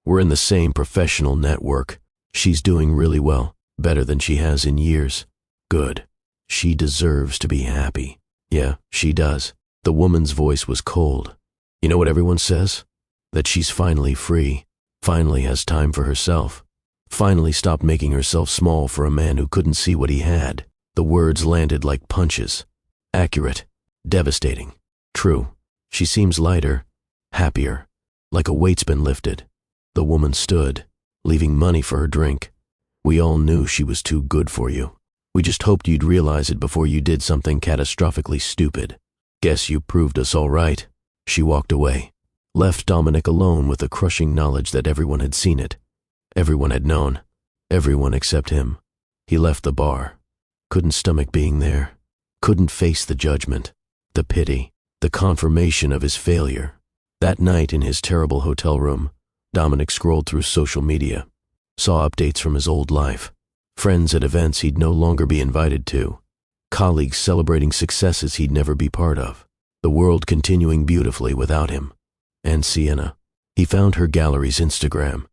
We're in the same professional network. She's doing really well, better than she has in years. Good. She deserves to be happy." "Yeah, she does." The woman's voice was cold. "You know what everyone says? That she's finally free, finally has time for herself, finally stopped making herself small for a man who couldn't see what he had." The words landed like punches. Accurate, devastating, true. She seems lighter, happier, like a weight's been lifted. The woman stood, leaving money for her drink. "We all knew she was too good for you. We just hoped you'd realize it before you did something catastrophically stupid. Guess you proved us all right." She walked away, left Dominic alone with the crushing knowledge that everyone had seen it. Everyone had known. Everyone except him. He left the bar. Couldn't stomach being there. Couldn't face the judgment, the pity, the confirmation of his failure. That night in his terrible hotel room, Dominic scrolled through social media, saw updates from his old life, friends at events he'd no longer be invited to, colleagues celebrating successes he'd never be part of, the world continuing beautifully without him. And Sienna. He found her gallery's Instagram.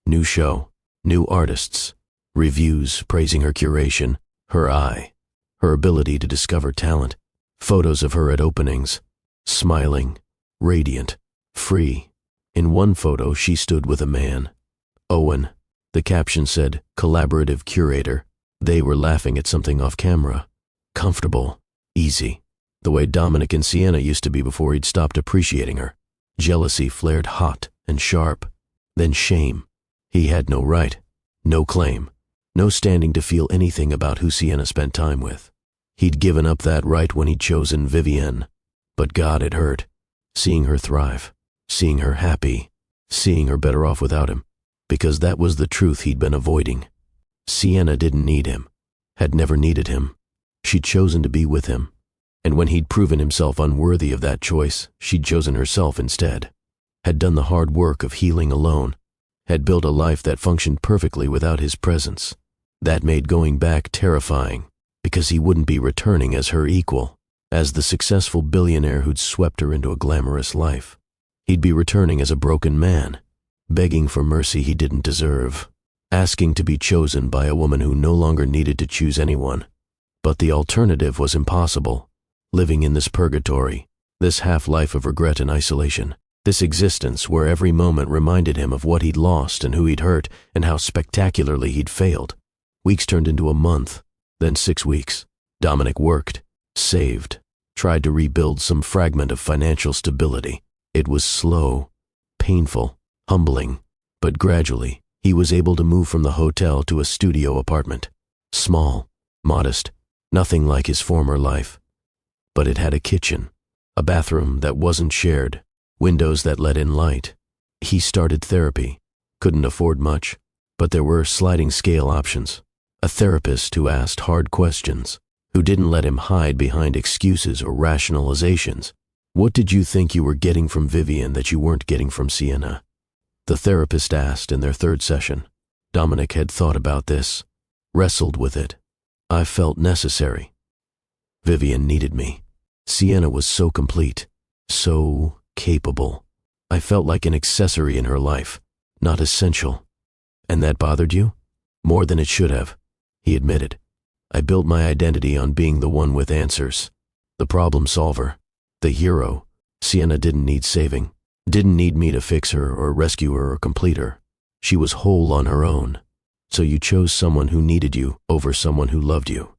New show, new artists, reviews praising her curation, her eye, her ability to discover talent, photos of her at openings, smiling, radiant, free. In one photo, she stood with a man, Owen. The caption said, "Collaborative curator." They were laughing at something off camera. Comfortable, easy, the way Dominic and Sienna used to be before he'd stopped appreciating her. Jealousy flared hot and sharp, then shame. He had no right, no claim, no standing to feel anything about who Sienna spent time with. He'd given up that right when he'd chosen Vivienne, but God, it hurt, seeing her thrive, seeing her happy, seeing her better off without him, because that was the truth he'd been avoiding. Sienna didn't need him, had never needed him. She'd chosen to be with him, and when he'd proven himself unworthy of that choice, she'd chosen herself instead, had done the hard work of healing alone, had built a life that functioned perfectly without his presence. That made going back terrifying, because he wouldn't be returning as her equal, as the successful billionaire who'd swept her into a glamorous life. He'd be returning as a broken man, begging for mercy he didn't deserve, asking to be chosen by a woman who no longer needed to choose anyone. But the alternative was impossible. Living in this purgatory, this half-life of regret and isolation, this existence where every moment reminded him of what he'd lost and who he'd hurt and how spectacularly he'd failed. Weeks turned into a month, then 6 weeks. Dominic worked, saved, tried to rebuild some fragment of financial stability. It was slow, painful, humbling, but gradually he was able to move from the hotel to a studio apartment. Small, modest, nothing like his former life. But it had a kitchen, a bathroom that wasn't shared, windows that let in light. He started therapy, couldn't afford much, but there were sliding scale options. A therapist who asked hard questions, who didn't let him hide behind excuses or rationalizations. What did you think you were getting from Vivienne that you weren't getting from Sienna? The therapist asked in their third session. Dominic had thought about this, wrestled with it. I felt necessary. Vivienne needed me. Sienna was so complete, so capable. I felt like an accessory in her life, not essential. And that bothered you? More than it should have, he admitted. I built my identity on being the one with answers, the problem solver, the hero. Sienna didn't need saving, didn't need me to fix her or rescue her or complete her. She was whole on her own. So you chose someone who needed you over someone who loved you.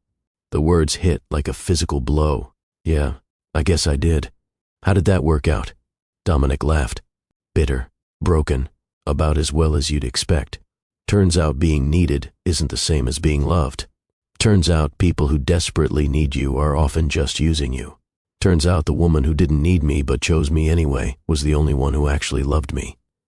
The words hit like a physical blow. Yeah, I guess I did. How did that work out? Dominic laughed. Bitter, broken, about as well as you'd expect. Turns out being needed isn't the same as being loved. Turns out people who desperately need you are often just using you. Turns out the woman who didn't need me but chose me anyway was the only one who actually loved me.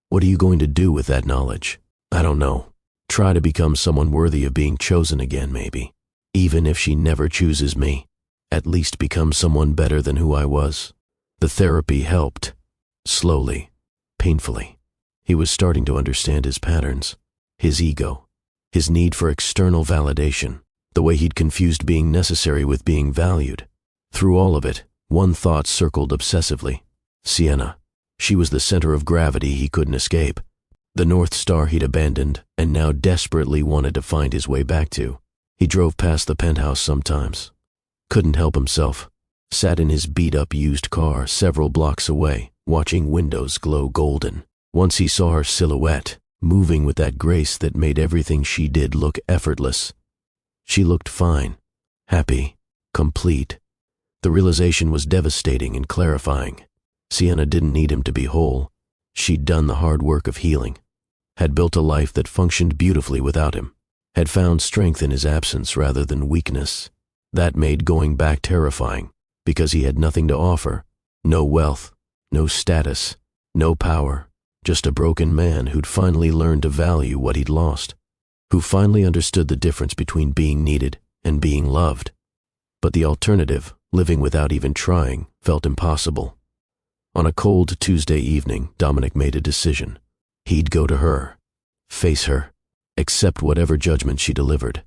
What are you going to do with that knowledge? I don't know. Try to become someone worthy of being chosen again, maybe. Even if she never chooses me, at least become someone better than who I was. The therapy helped. Slowly, painfully. He was starting to understand his patterns, his ego, his need for external validation, the way he'd confused being necessary with being valued. Through all of it, one thought circled obsessively. Sienna. She was the center of gravity he couldn't escape. The North Star he'd abandoned and now desperately wanted to find his way back to. He drove past the penthouse sometimes. Couldn't help himself. Sat in his beat-up used car several blocks away, watching windows glow golden. Once he saw her silhouette, moving with that grace that made everything she did look effortless. She looked fine, happy, complete. The realization was devastating and clarifying. Sienna didn't need him to be whole. She'd done the hard work of healing, had built a life that functioned beautifully without him, had found strength in his absence rather than weakness. That made going back terrifying, because he had nothing to offer. No wealth, no status, no power, just a broken man who'd finally learned to value what he'd lost, who finally understood the difference between being needed and being loved. But the alternative, living without even trying, felt impossible. On a cold Tuesday evening, Dominic made a decision. He'd go to her, face her, accept whatever judgment she delivered,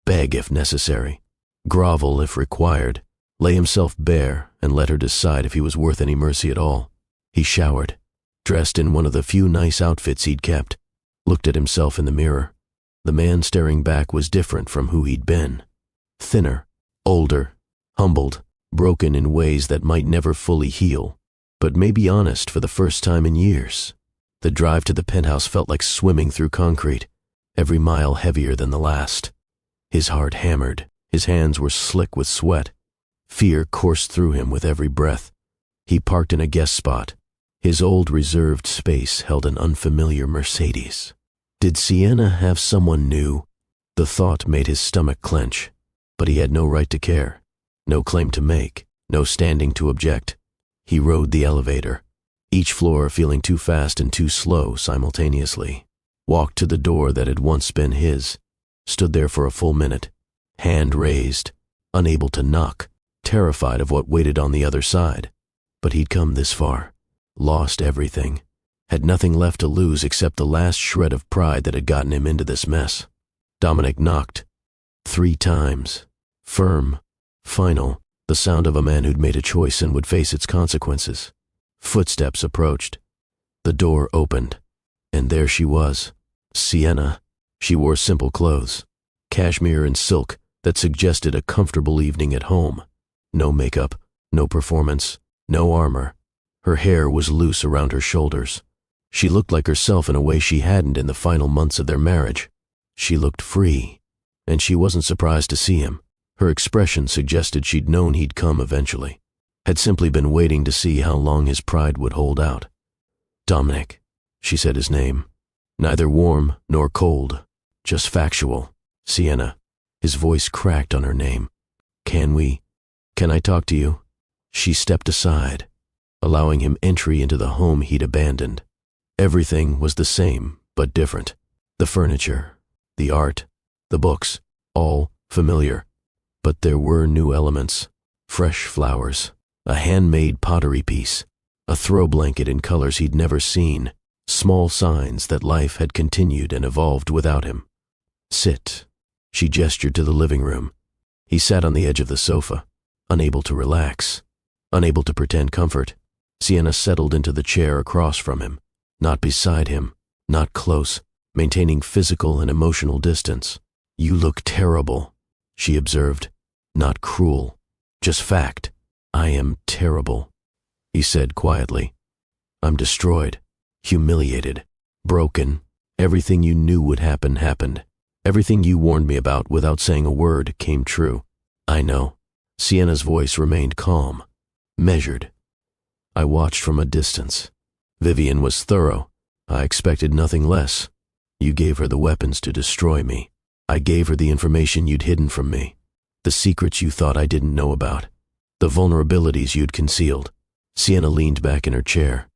beg if necessary, grovel if required, lay himself bare and let her decide if he was worth any mercy at all. He showered, dressed in one of the few nice outfits he'd kept, looked at himself in the mirror. The man staring back was different from who he'd been. Thinner, older, humbled, broken in ways that might never fully heal, but maybe honest for the first time in years. The drive to the penthouse felt like swimming through concrete, every mile heavier than the last. His heart hammered, his hands were slick with sweat. Fear coursed through him with every breath. He parked in a guest spot. His old reserved space held an unfamiliar Mercedes. Did Sienna have someone new? The thought made his stomach clench, but he had no right to care, no claim to make, no standing to object. He rode the elevator, each floor feeling too fast and too slow simultaneously. Walked to the door that had once been his, stood there for a full minute, hand raised, unable to knock, terrified of what waited on the other side. But he'd come this far, lost everything, had nothing left to lose except the last shred of pride that had gotten him into this mess. Dominic knocked 3 times, firm, final, the sound of a man who'd made a choice and would face its consequences. Footsteps approached. The door opened, and there she was, Sienna. She wore simple clothes, cashmere and silk that suggested a comfortable evening at home. No makeup, no performance, no armor. Her hair was loose around her shoulders. She looked like herself in a way she hadn't in the final months of their marriage. She looked free, and she wasn't surprised to see him. Her expression suggested she'd known he'd come eventually, had simply been waiting to see how long his pride would hold out. Dominic, she said his name, neither warm nor cold, just factual. Sienna. His voice cracked on her name. Can I talk to you? She stepped aside, allowing him entry into the home he'd abandoned. Everything was the same, but different. The furniture, the art, the books, all familiar. But there were new elements, fresh flowers, a handmade pottery piece, a throw blanket in colors he'd never seen, small signs that life had continued and evolved without him. Sit. She gestured to the living room. He sat on the edge of the sofa, unable to relax, unable to pretend comfort. Sienna settled into the chair across from him, not beside him, not close, maintaining physical and emotional distance. You look terrible, she observed. Not cruel, just fact. I am terrible, he said quietly. I'm destroyed, humiliated, broken. Everything you knew would happen happened. Everything you warned me about without saying a word came true. I know. Sienna's voice remained calm, measured. I watched from a distance. Vivian was thorough. I expected nothing less. You gave her the weapons to destroy me. I gave her the information you'd hidden from me, the secrets you thought I didn't know about. the vulnerabilities you'd concealed. Sienna leaned back in her chair,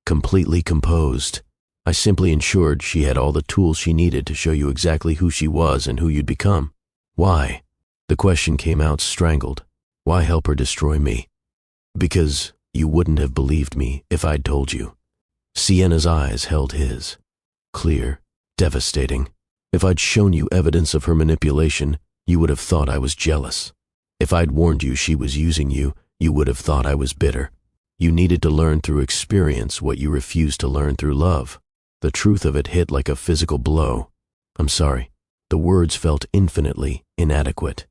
completely composed. I simply ensured she had all the tools she needed to show you exactly who she was and who you'd become. Why? The question came out strangled. Why help her destroy me? Because you wouldn't have believed me if I'd told you. Sienna's eyes held his. Clear, devastating. If I'd shown you evidence of her manipulation, you would have thought I was jealous. If I'd warned you she was using you, you would have thought I was bitter. You needed to learn through experience what you refused to learn through love. The truth of it hit like a physical blow. I'm sorry. The words felt infinitely inadequate.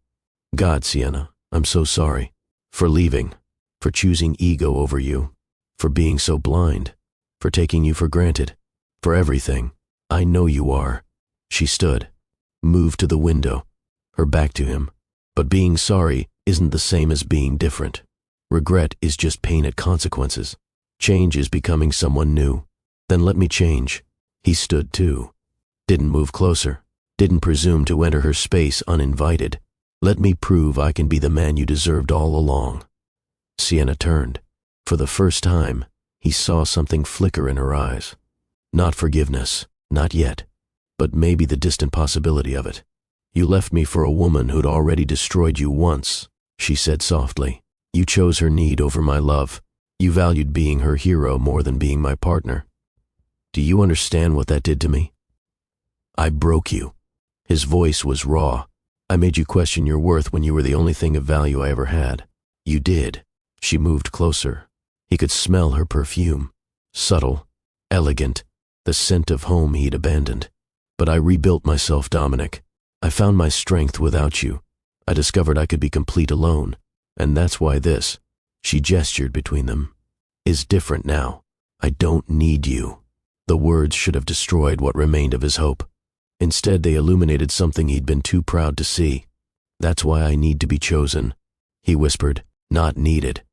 God, Sienna, I'm so sorry. For leaving. For choosing ego over you. For being so blind. For taking you for granted. For everything. I know you are. She stood, moved to the window, her back to him. But being sorry isn't the same as being different. Regret is just pain at consequences. Change is becoming someone new. Then let me change. He stood too. Didn't move closer. Didn't presume to enter her space uninvited. Let me prove I can be the man you deserved all along. Sienna turned. For the first time, he saw something flicker in her eyes. Not forgiveness, not yet, but maybe the distant possibility of it. You left me for a woman who'd already destroyed you once, she said softly. You chose her need over my love. You valued being her hero more than being my partner. Do you understand what that did to me? I broke you. His voice was raw. I made you question your worth when you were the only thing of value I ever had. You did. She moved closer. He could smell her perfume. Subtle, elegant, the scent of home he'd abandoned. But I rebuilt myself, Dominic. I found my strength without you. I discovered I could be complete alone. And that's why this, she gestured between them, is different now. I don't need you. The words should have destroyed what remained of his hope. Instead, they illuminated something he'd been too proud to see. That's why I need to be chosen, he whispered. Not needed.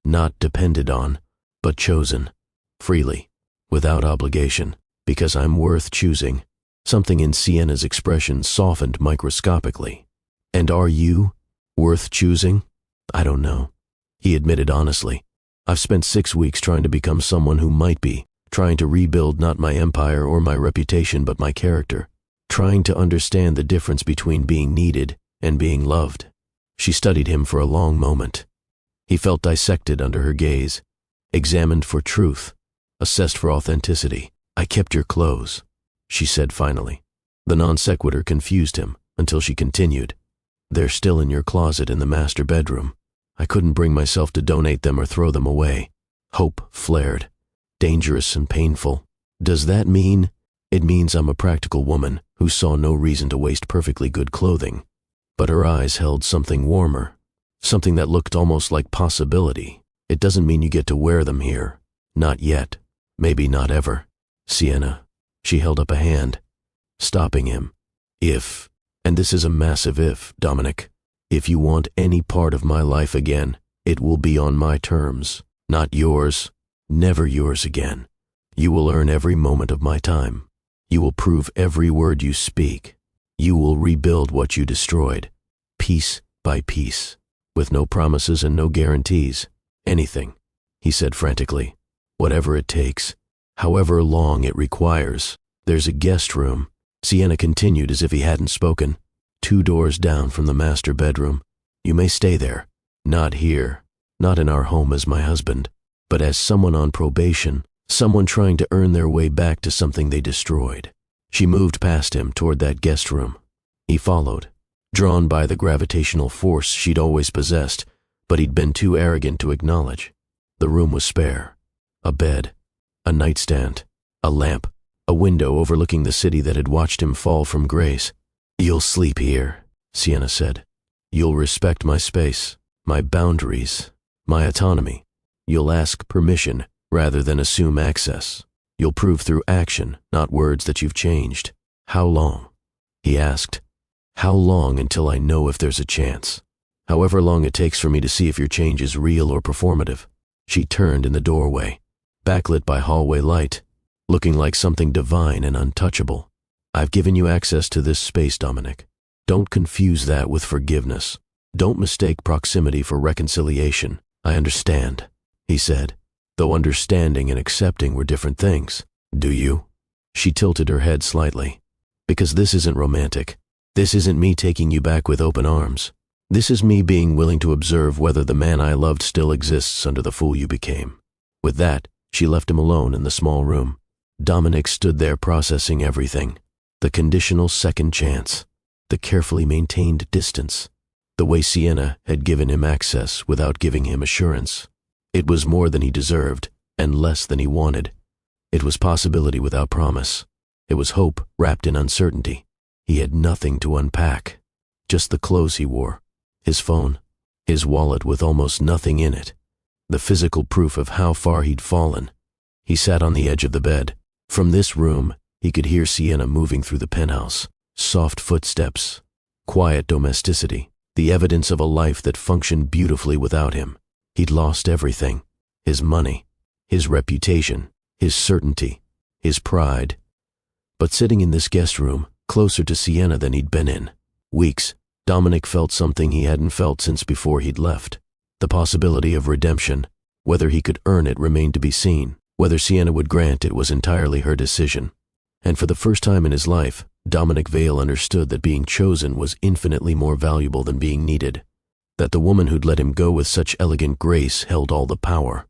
Not depended on, but chosen. Freely. Without obligation. Because I'm worth choosing. Something in Sienna's expression softened microscopically. And are you worth choosing? I don't know. He admitted honestly. I've spent 6 weeks trying to become someone who might be, trying to rebuild not my empire or my reputation but my character, trying to understand the difference between being needed and being loved. She studied him for a long moment. He felt dissected under her gaze, examined for truth, assessed for authenticity. I kept your clothes, she said finally. The non sequitur confused him until she continued. They're still in your closet in the master bedroom. I couldn't bring myself to donate them or throw them away. Hope flared. Dangerous and painful. Does that mean? It means I'm a practical woman who saw no reason to waste perfectly good clothing. But her eyes held something warmer, something that looked almost like possibility. It doesn't mean you get to wear them here. Not yet. Maybe not ever. Sienna. She held up a hand, stopping him. If, and this is a massive if, Dominic, if you want any part of my life again, it will be on my terms, not yours, never yours again. You will earn every moment of my time. You will prove every word you speak. You will rebuild what you destroyed, piece by piece, with no promises and no guarantees. Anything, he said frantically. Whatever it takes, however long it requires. There's a guest room, Sienna continued as if he hadn't spoken, 2 doors down from the master bedroom. You may stay there. Not here, not in our home as my husband, but as someone on probation, someone trying to earn their way back to something they destroyed. She moved past him toward that guest room. He followed, drawn by the gravitational force she'd always possessed, but he'd been too arrogant to acknowledge. The room was spare. A bed, a nightstand, a lamp, a window overlooking the city that had watched him fall from grace. You'll sleep here, Sienna said. You'll respect my space, my boundaries, my autonomy. You'll ask permission rather than assume access. You'll prove through action, not words, that you've changed. How long? He asked. How long until I know if there's a chance? However long it takes for me to see if your change is real or performative. She turned in the doorway, backlit by hallway light, looking like something divine and untouchable. I've given you access to this space, Dominic. Don't confuse that with forgiveness. Don't mistake proximity for reconciliation. I understand, he said, though understanding and accepting were different things. Do you? She tilted her head slightly. Because this isn't romantic. This isn't me taking you back with open arms. This is me being willing to observe whether the man I loved still exists under the fool you became. With that, she left him alone in the small room. Dominic stood there processing everything. The conditional second chance. The carefully maintained distance. The way Sienna had given him access without giving him assurance. It was more than he deserved, and less than he wanted. It was possibility without promise. It was hope wrapped in uncertainty. He had nothing to unpack. Just the clothes he wore. His phone. His wallet with almost nothing in it. The physical proof of how far he'd fallen. He sat on the edge of the bed. From this room, he could hear Sienna moving through the penthouse. Soft footsteps. Quiet domesticity. The evidence of a life that functioned beautifully without him. He'd lost everything. His money. His reputation. His certainty. His pride. But sitting in this guest room, closer to Sienna than he'd been in weeks, Dominic felt something he hadn't felt since before he'd left. The possibility of redemption. Whether he could earn it remained to be seen. Whether Sienna would grant it was entirely her decision. And for the first time in his life, Dominic Vale understood that being chosen was infinitely more valuable than being needed. That the woman who'd let him go with such elegant grace held all the power.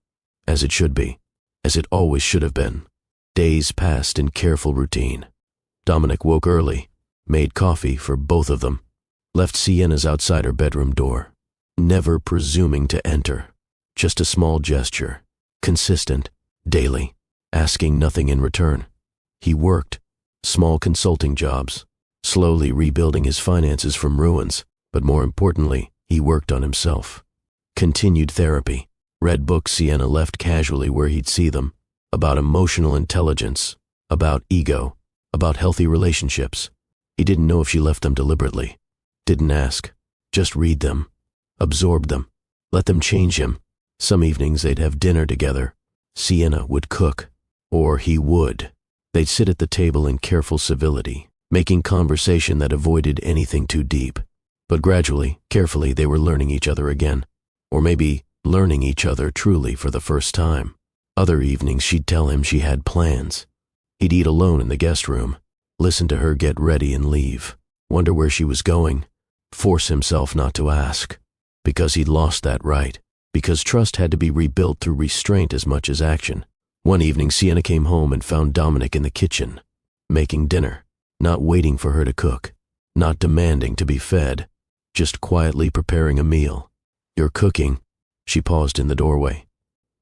As it should be. As it always should have been. Days passed in careful routine. Dominic woke early, made coffee for both of them, left Sienna's outside her bedroom door, never presuming to enter. Just a small gesture, consistent, daily, asking nothing in return. He worked, small consulting jobs, slowly rebuilding his finances from ruins, but more importantly, he worked on himself. Continued therapy, read books Sienna left casually where he'd see them, about emotional intelligence, about ego, about healthy relationships. He didn't know if she left them deliberately. Didn't ask. Just read them. Absorb them. Let them change him. Some evenings they'd have dinner together. Sienna would cook. Or he would. They'd sit at the table in careful civility, making conversation that avoided anything too deep. But gradually, carefully, they were learning each other again. Or maybe learning each other truly for the first time. Other evenings she'd tell him she had plans. He'd eat alone in the guest room, listen to her get ready and leave, wonder where she was going, force himself not to ask. Because he'd lost that right. Because trust had to be rebuilt through restraint as much as action. One evening Sienna came home and found Dominic in the kitchen, making dinner, not waiting for her to cook, not demanding to be fed, just quietly preparing a meal. You're cooking, she paused in the doorway.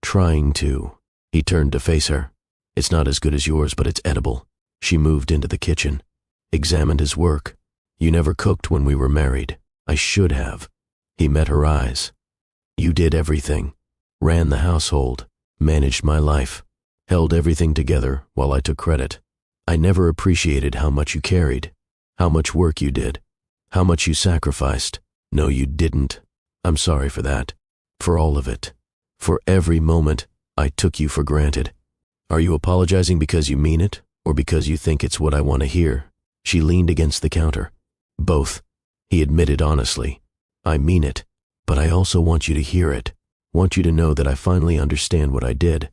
Trying to. He turned to face her. It's not as good as yours, but it's edible. She moved into the kitchen, examined his work. You never cooked when we were married. I should have. He met her eyes. You did everything. Ran the household, managed my life, held everything together while I took credit. I never appreciated how much you carried, how much work you did, how much you sacrificed. No, you didn't. I'm sorry for that. For all of it. For every moment I took you for granted. Are you apologizing because you mean it, or because you think it's what I want to hear? She leaned against the counter. Both. He admitted honestly. I mean it, but I also want you to hear it. Want you to know that I finally understand what I did.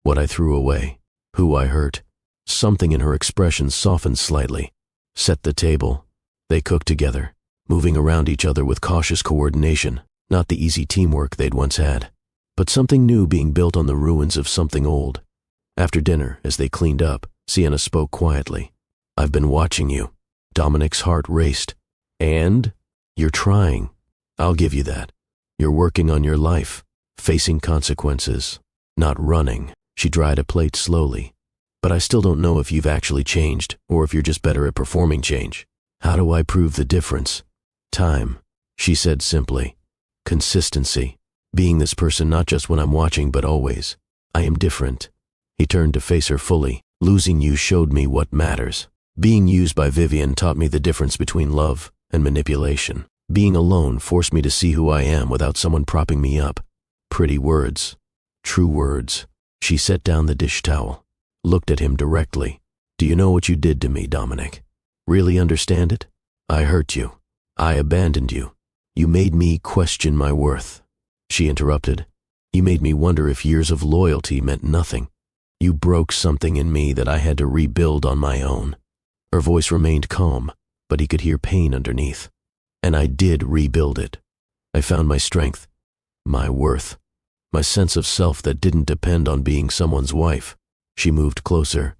What I threw away. Who I hurt. Something in her expression softened slightly. Set the table. They cooked together, moving around each other with cautious coordination, not the easy teamwork they'd once had, but something new being built on the ruins of something old. After dinner, as they cleaned up, Sienna spoke quietly. I've been watching you. Dominic's heart raced. And? You're trying. I'll give you that. You're working on your life, facing consequences, not running. She dried a plate slowly. But I still don't know if you've actually changed, or if you're just better at performing change. How do I prove the difference? Time, she said simply. Consistency. Being this person not just when I'm watching, but always. I am different. He turned to face her fully. Losing you showed me what matters. Being used by Vivian taught me the difference between love and manipulation. Being alone forced me to see who I am without someone propping me up. Pretty words. True words. She set down the dish towel, looked at him directly. Do you know what you did to me, Dominic? Really understand it? I hurt you. I abandoned you. You made me question my worth. She interrupted. You made me wonder if years of loyalty meant nothing. You broke something in me that I had to rebuild on my own. Her voice remained calm, but he could hear pain underneath. And I did rebuild it. I found my strength, my worth, my sense of self that didn't depend on being someone's wife. She moved closer.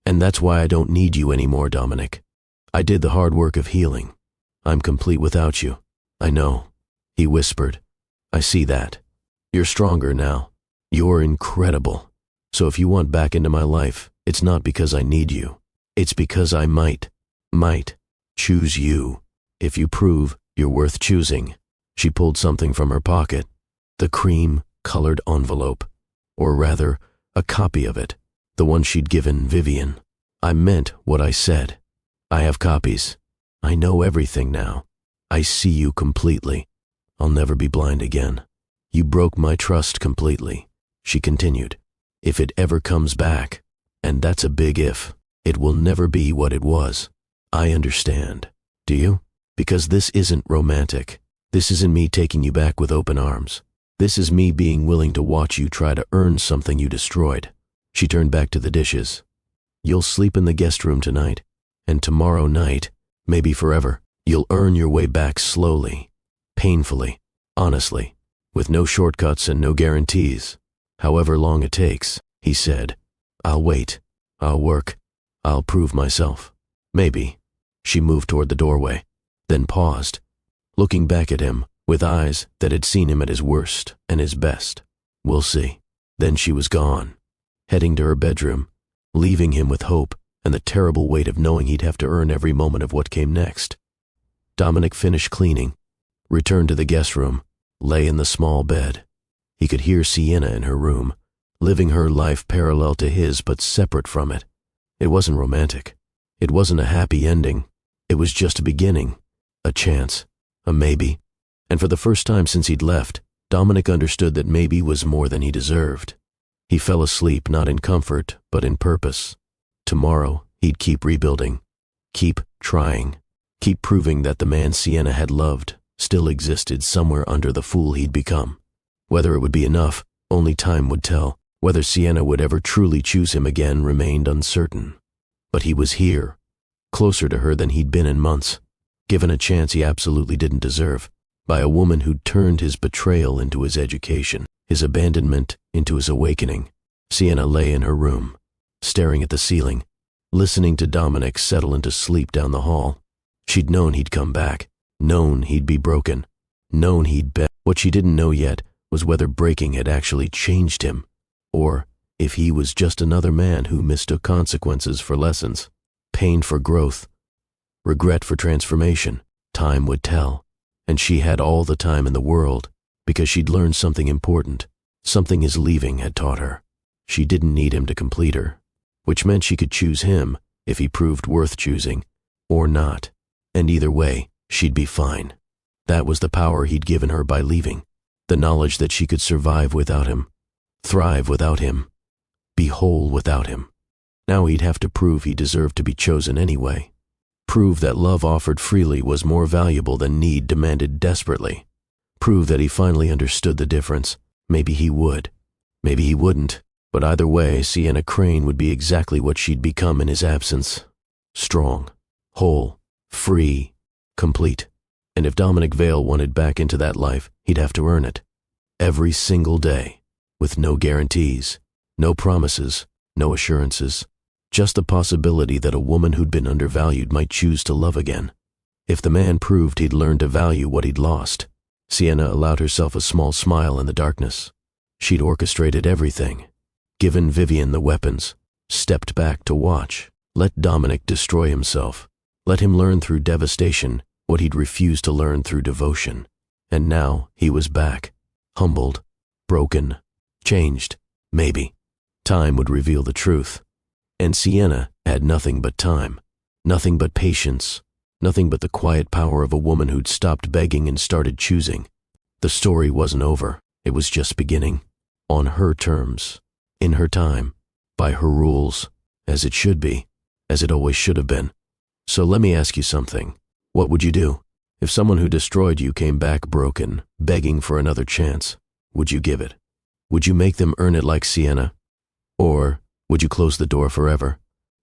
And that's why I don't need you anymore, Dominic. I did the hard work of healing. I'm complete without you. I know, he whispered. I see that. You're stronger now. You're incredible. So if you want back into my life, it's not because I need you. It's because I might choose you. If you prove you're worth choosing. She pulled something from her pocket. The cream-colored envelope. Or rather, a copy of it. The one she'd given Vivian. I meant what I said. I have copies. I know everything now. I see you completely. I'll never be blind again. You broke my trust completely, she continued. If it ever comes back, and that's a big if, it will never be what it was. I understand. Do you? Because this isn't romantic. This isn't me taking you back with open arms. This is me being willing to watch you try to earn something you destroyed. She turned back to the dishes. You'll sleep in the guest room tonight, and tomorrow night, maybe forever, you'll earn your way back slowly, painfully, honestly, with no shortcuts and no guarantees. However long it takes, he said. I'll wait. I'll work. I'll prove myself. Maybe. She moved toward the doorway, then paused, looking back at him with eyes that had seen him at his worst and his best. We'll see. Then she was gone, heading to her bedroom, leaving him with hope and the terrible weight of knowing he'd have to earn every moment of what came next. Dominic finished cleaning, returned to the guest room, lay in the small bed. He could hear Sienna in her room, living her life parallel to his but separate from it. It wasn't romantic. It wasn't a happy ending. It was just a beginning, a chance, a maybe. And for the first time since he'd left, Dominic understood that maybe was more than he deserved. He fell asleep not in comfort, but in purpose. Tomorrow, he'd keep rebuilding, keep trying, keep proving that the man Sienna had loved still existed somewhere under the fool he'd become. Whether it would be enough, only time would tell. Whether Sienna would ever truly choose him again remained uncertain. But he was here, closer to her than he'd been in months, given a chance he absolutely didn't deserve, by a woman who'd turned his betrayal into his education, his abandonment into his awakening. Sienna lay in her room, staring at the ceiling, listening to Dominic settle into sleep down the hall. She'd known he'd come back, known he'd be broken, known he'd been. What she didn't know yet was whether breaking had actually changed him, or if he was just another man who mistook consequences for lessons, pain for growth, regret for transformation. Time would tell, and she had all the time in the world, because she'd learned something important, something his leaving had taught her. She didn't need him to complete her, which meant she could choose him if he proved worth choosing, or not, and either way, she'd be fine. That was the power he'd given her by leaving, the knowledge that she could survive without him, thrive without him, be whole without him. Now he'd have to prove he deserved to be chosen anyway, prove that love offered freely was more valuable than need demanded desperately, prove that he finally understood the difference. Maybe he would, maybe he wouldn't, but either way, Sienna Crane would be exactly what she'd become in his absence. Strong, whole, free, complete. And if Dominic Vale wanted back into that life, he'd have to earn it. Every single day, with no guarantees, no promises, no assurances, just the possibility that a woman who'd been undervalued might choose to love again. If the man proved he'd learned to value what he'd lost, Sienna allowed herself a small smile in the darkness. She'd orchestrated everything, given Vivian the weapons, stepped back to watch, let Dominic destroy himself, let him learn through devastation what he'd refused to learn through devotion. And now he was back, humbled, broken, changed, maybe. Time would reveal the truth. And Sienna had nothing but time, nothing but patience, nothing but the quiet power of a woman who'd stopped begging and started choosing. The story wasn't over, it was just beginning. On her terms, in her time, by her rules, as it should be, as it always should have been. So let me ask you something. What would you do? If someone who destroyed you came back broken, begging for another chance, would you give it? Would you make them earn it like Sienna? Or would you close the door forever?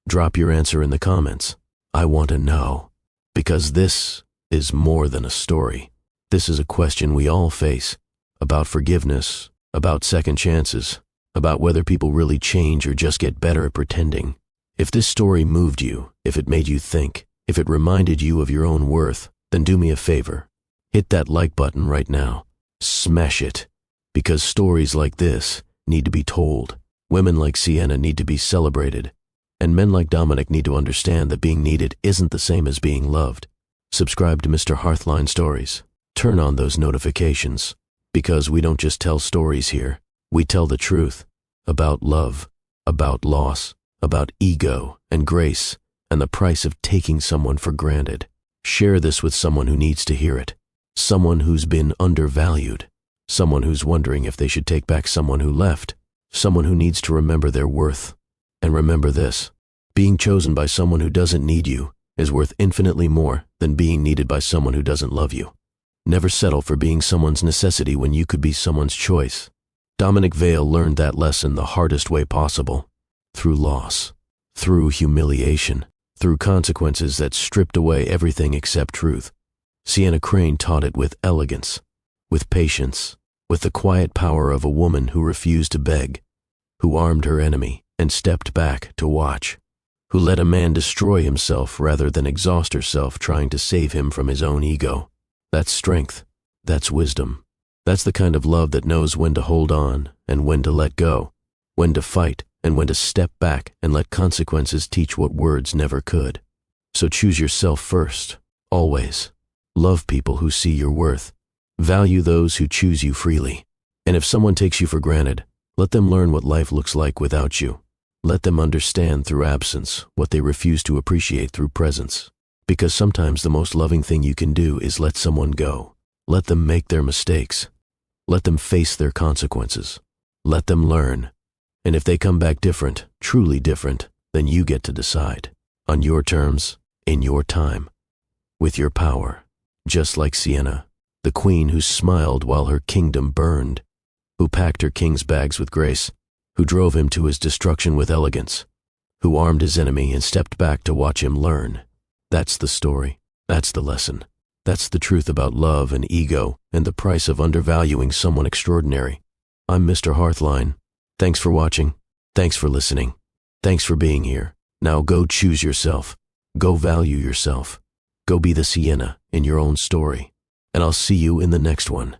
Drop your answer in the comments. I want to know. Because this is more than a story. This is a question we all face. About forgiveness, about second chances, about whether people really change or just get better at pretending. If this story moved you, if it made you think, if it reminded you of your own worth, then do me a favor. Hit that like button right now. Smash it. Because stories like this need to be told. Women like Sienna need to be celebrated. And men like Dominic need to understand that being needed isn't the same as being loved. Subscribe to Mr. Hearthline Stories. Turn on those notifications. Because we don't just tell stories here. We tell the truth. About love. About loss. About ego and grace. And the price of taking someone for granted. Share this with someone who needs to hear it. Someone who's been undervalued. Someone who's wondering if they should take back someone who left. Someone who needs to remember their worth. And remember this. Being chosen by someone who doesn't need you is worth infinitely more than being needed by someone who doesn't love you. Never settle for being someone's necessity when you could be someone's choice. Dominic Vale learned that lesson the hardest way possible. Through loss. Through humiliation. Through consequences that stripped away everything except truth. Sienna Crane taught it with elegance, with patience, with the quiet power of a woman who refused to beg, who armed her enemy and stepped back to watch, who let a man destroy himself rather than exhaust herself trying to save him from his own ego. That's strength. That's wisdom. That's the kind of love that knows when to hold on and when to let go, when to fight and when to step back and let consequences teach what words never could. So choose yourself first, always. Love people who see your worth. Value those who choose you freely. And if someone takes you for granted, let them learn what life looks like without you. Let them understand through absence what they refuse to appreciate through presence. Because sometimes the most loving thing you can do is let someone go. Let them make their mistakes. Let them face their consequences. Let them learn. And if they come back different, truly different, then you get to decide. On your terms, in your time, with your power. Just like Sienna, the queen who smiled while her kingdom burned, who packed her king's bags with grace, who drove him to his destruction with elegance, who armed his enemy and stepped back to watch him learn. That's the story. That's the lesson. That's the truth about love and ego and the price of undervaluing someone extraordinary. I'm Mr. Hearthline. Thanks for watching. Thanks for listening. Thanks for being here. Now go choose yourself. Go value yourself. Go be the Sienna in your own story. And I'll see you in the next one.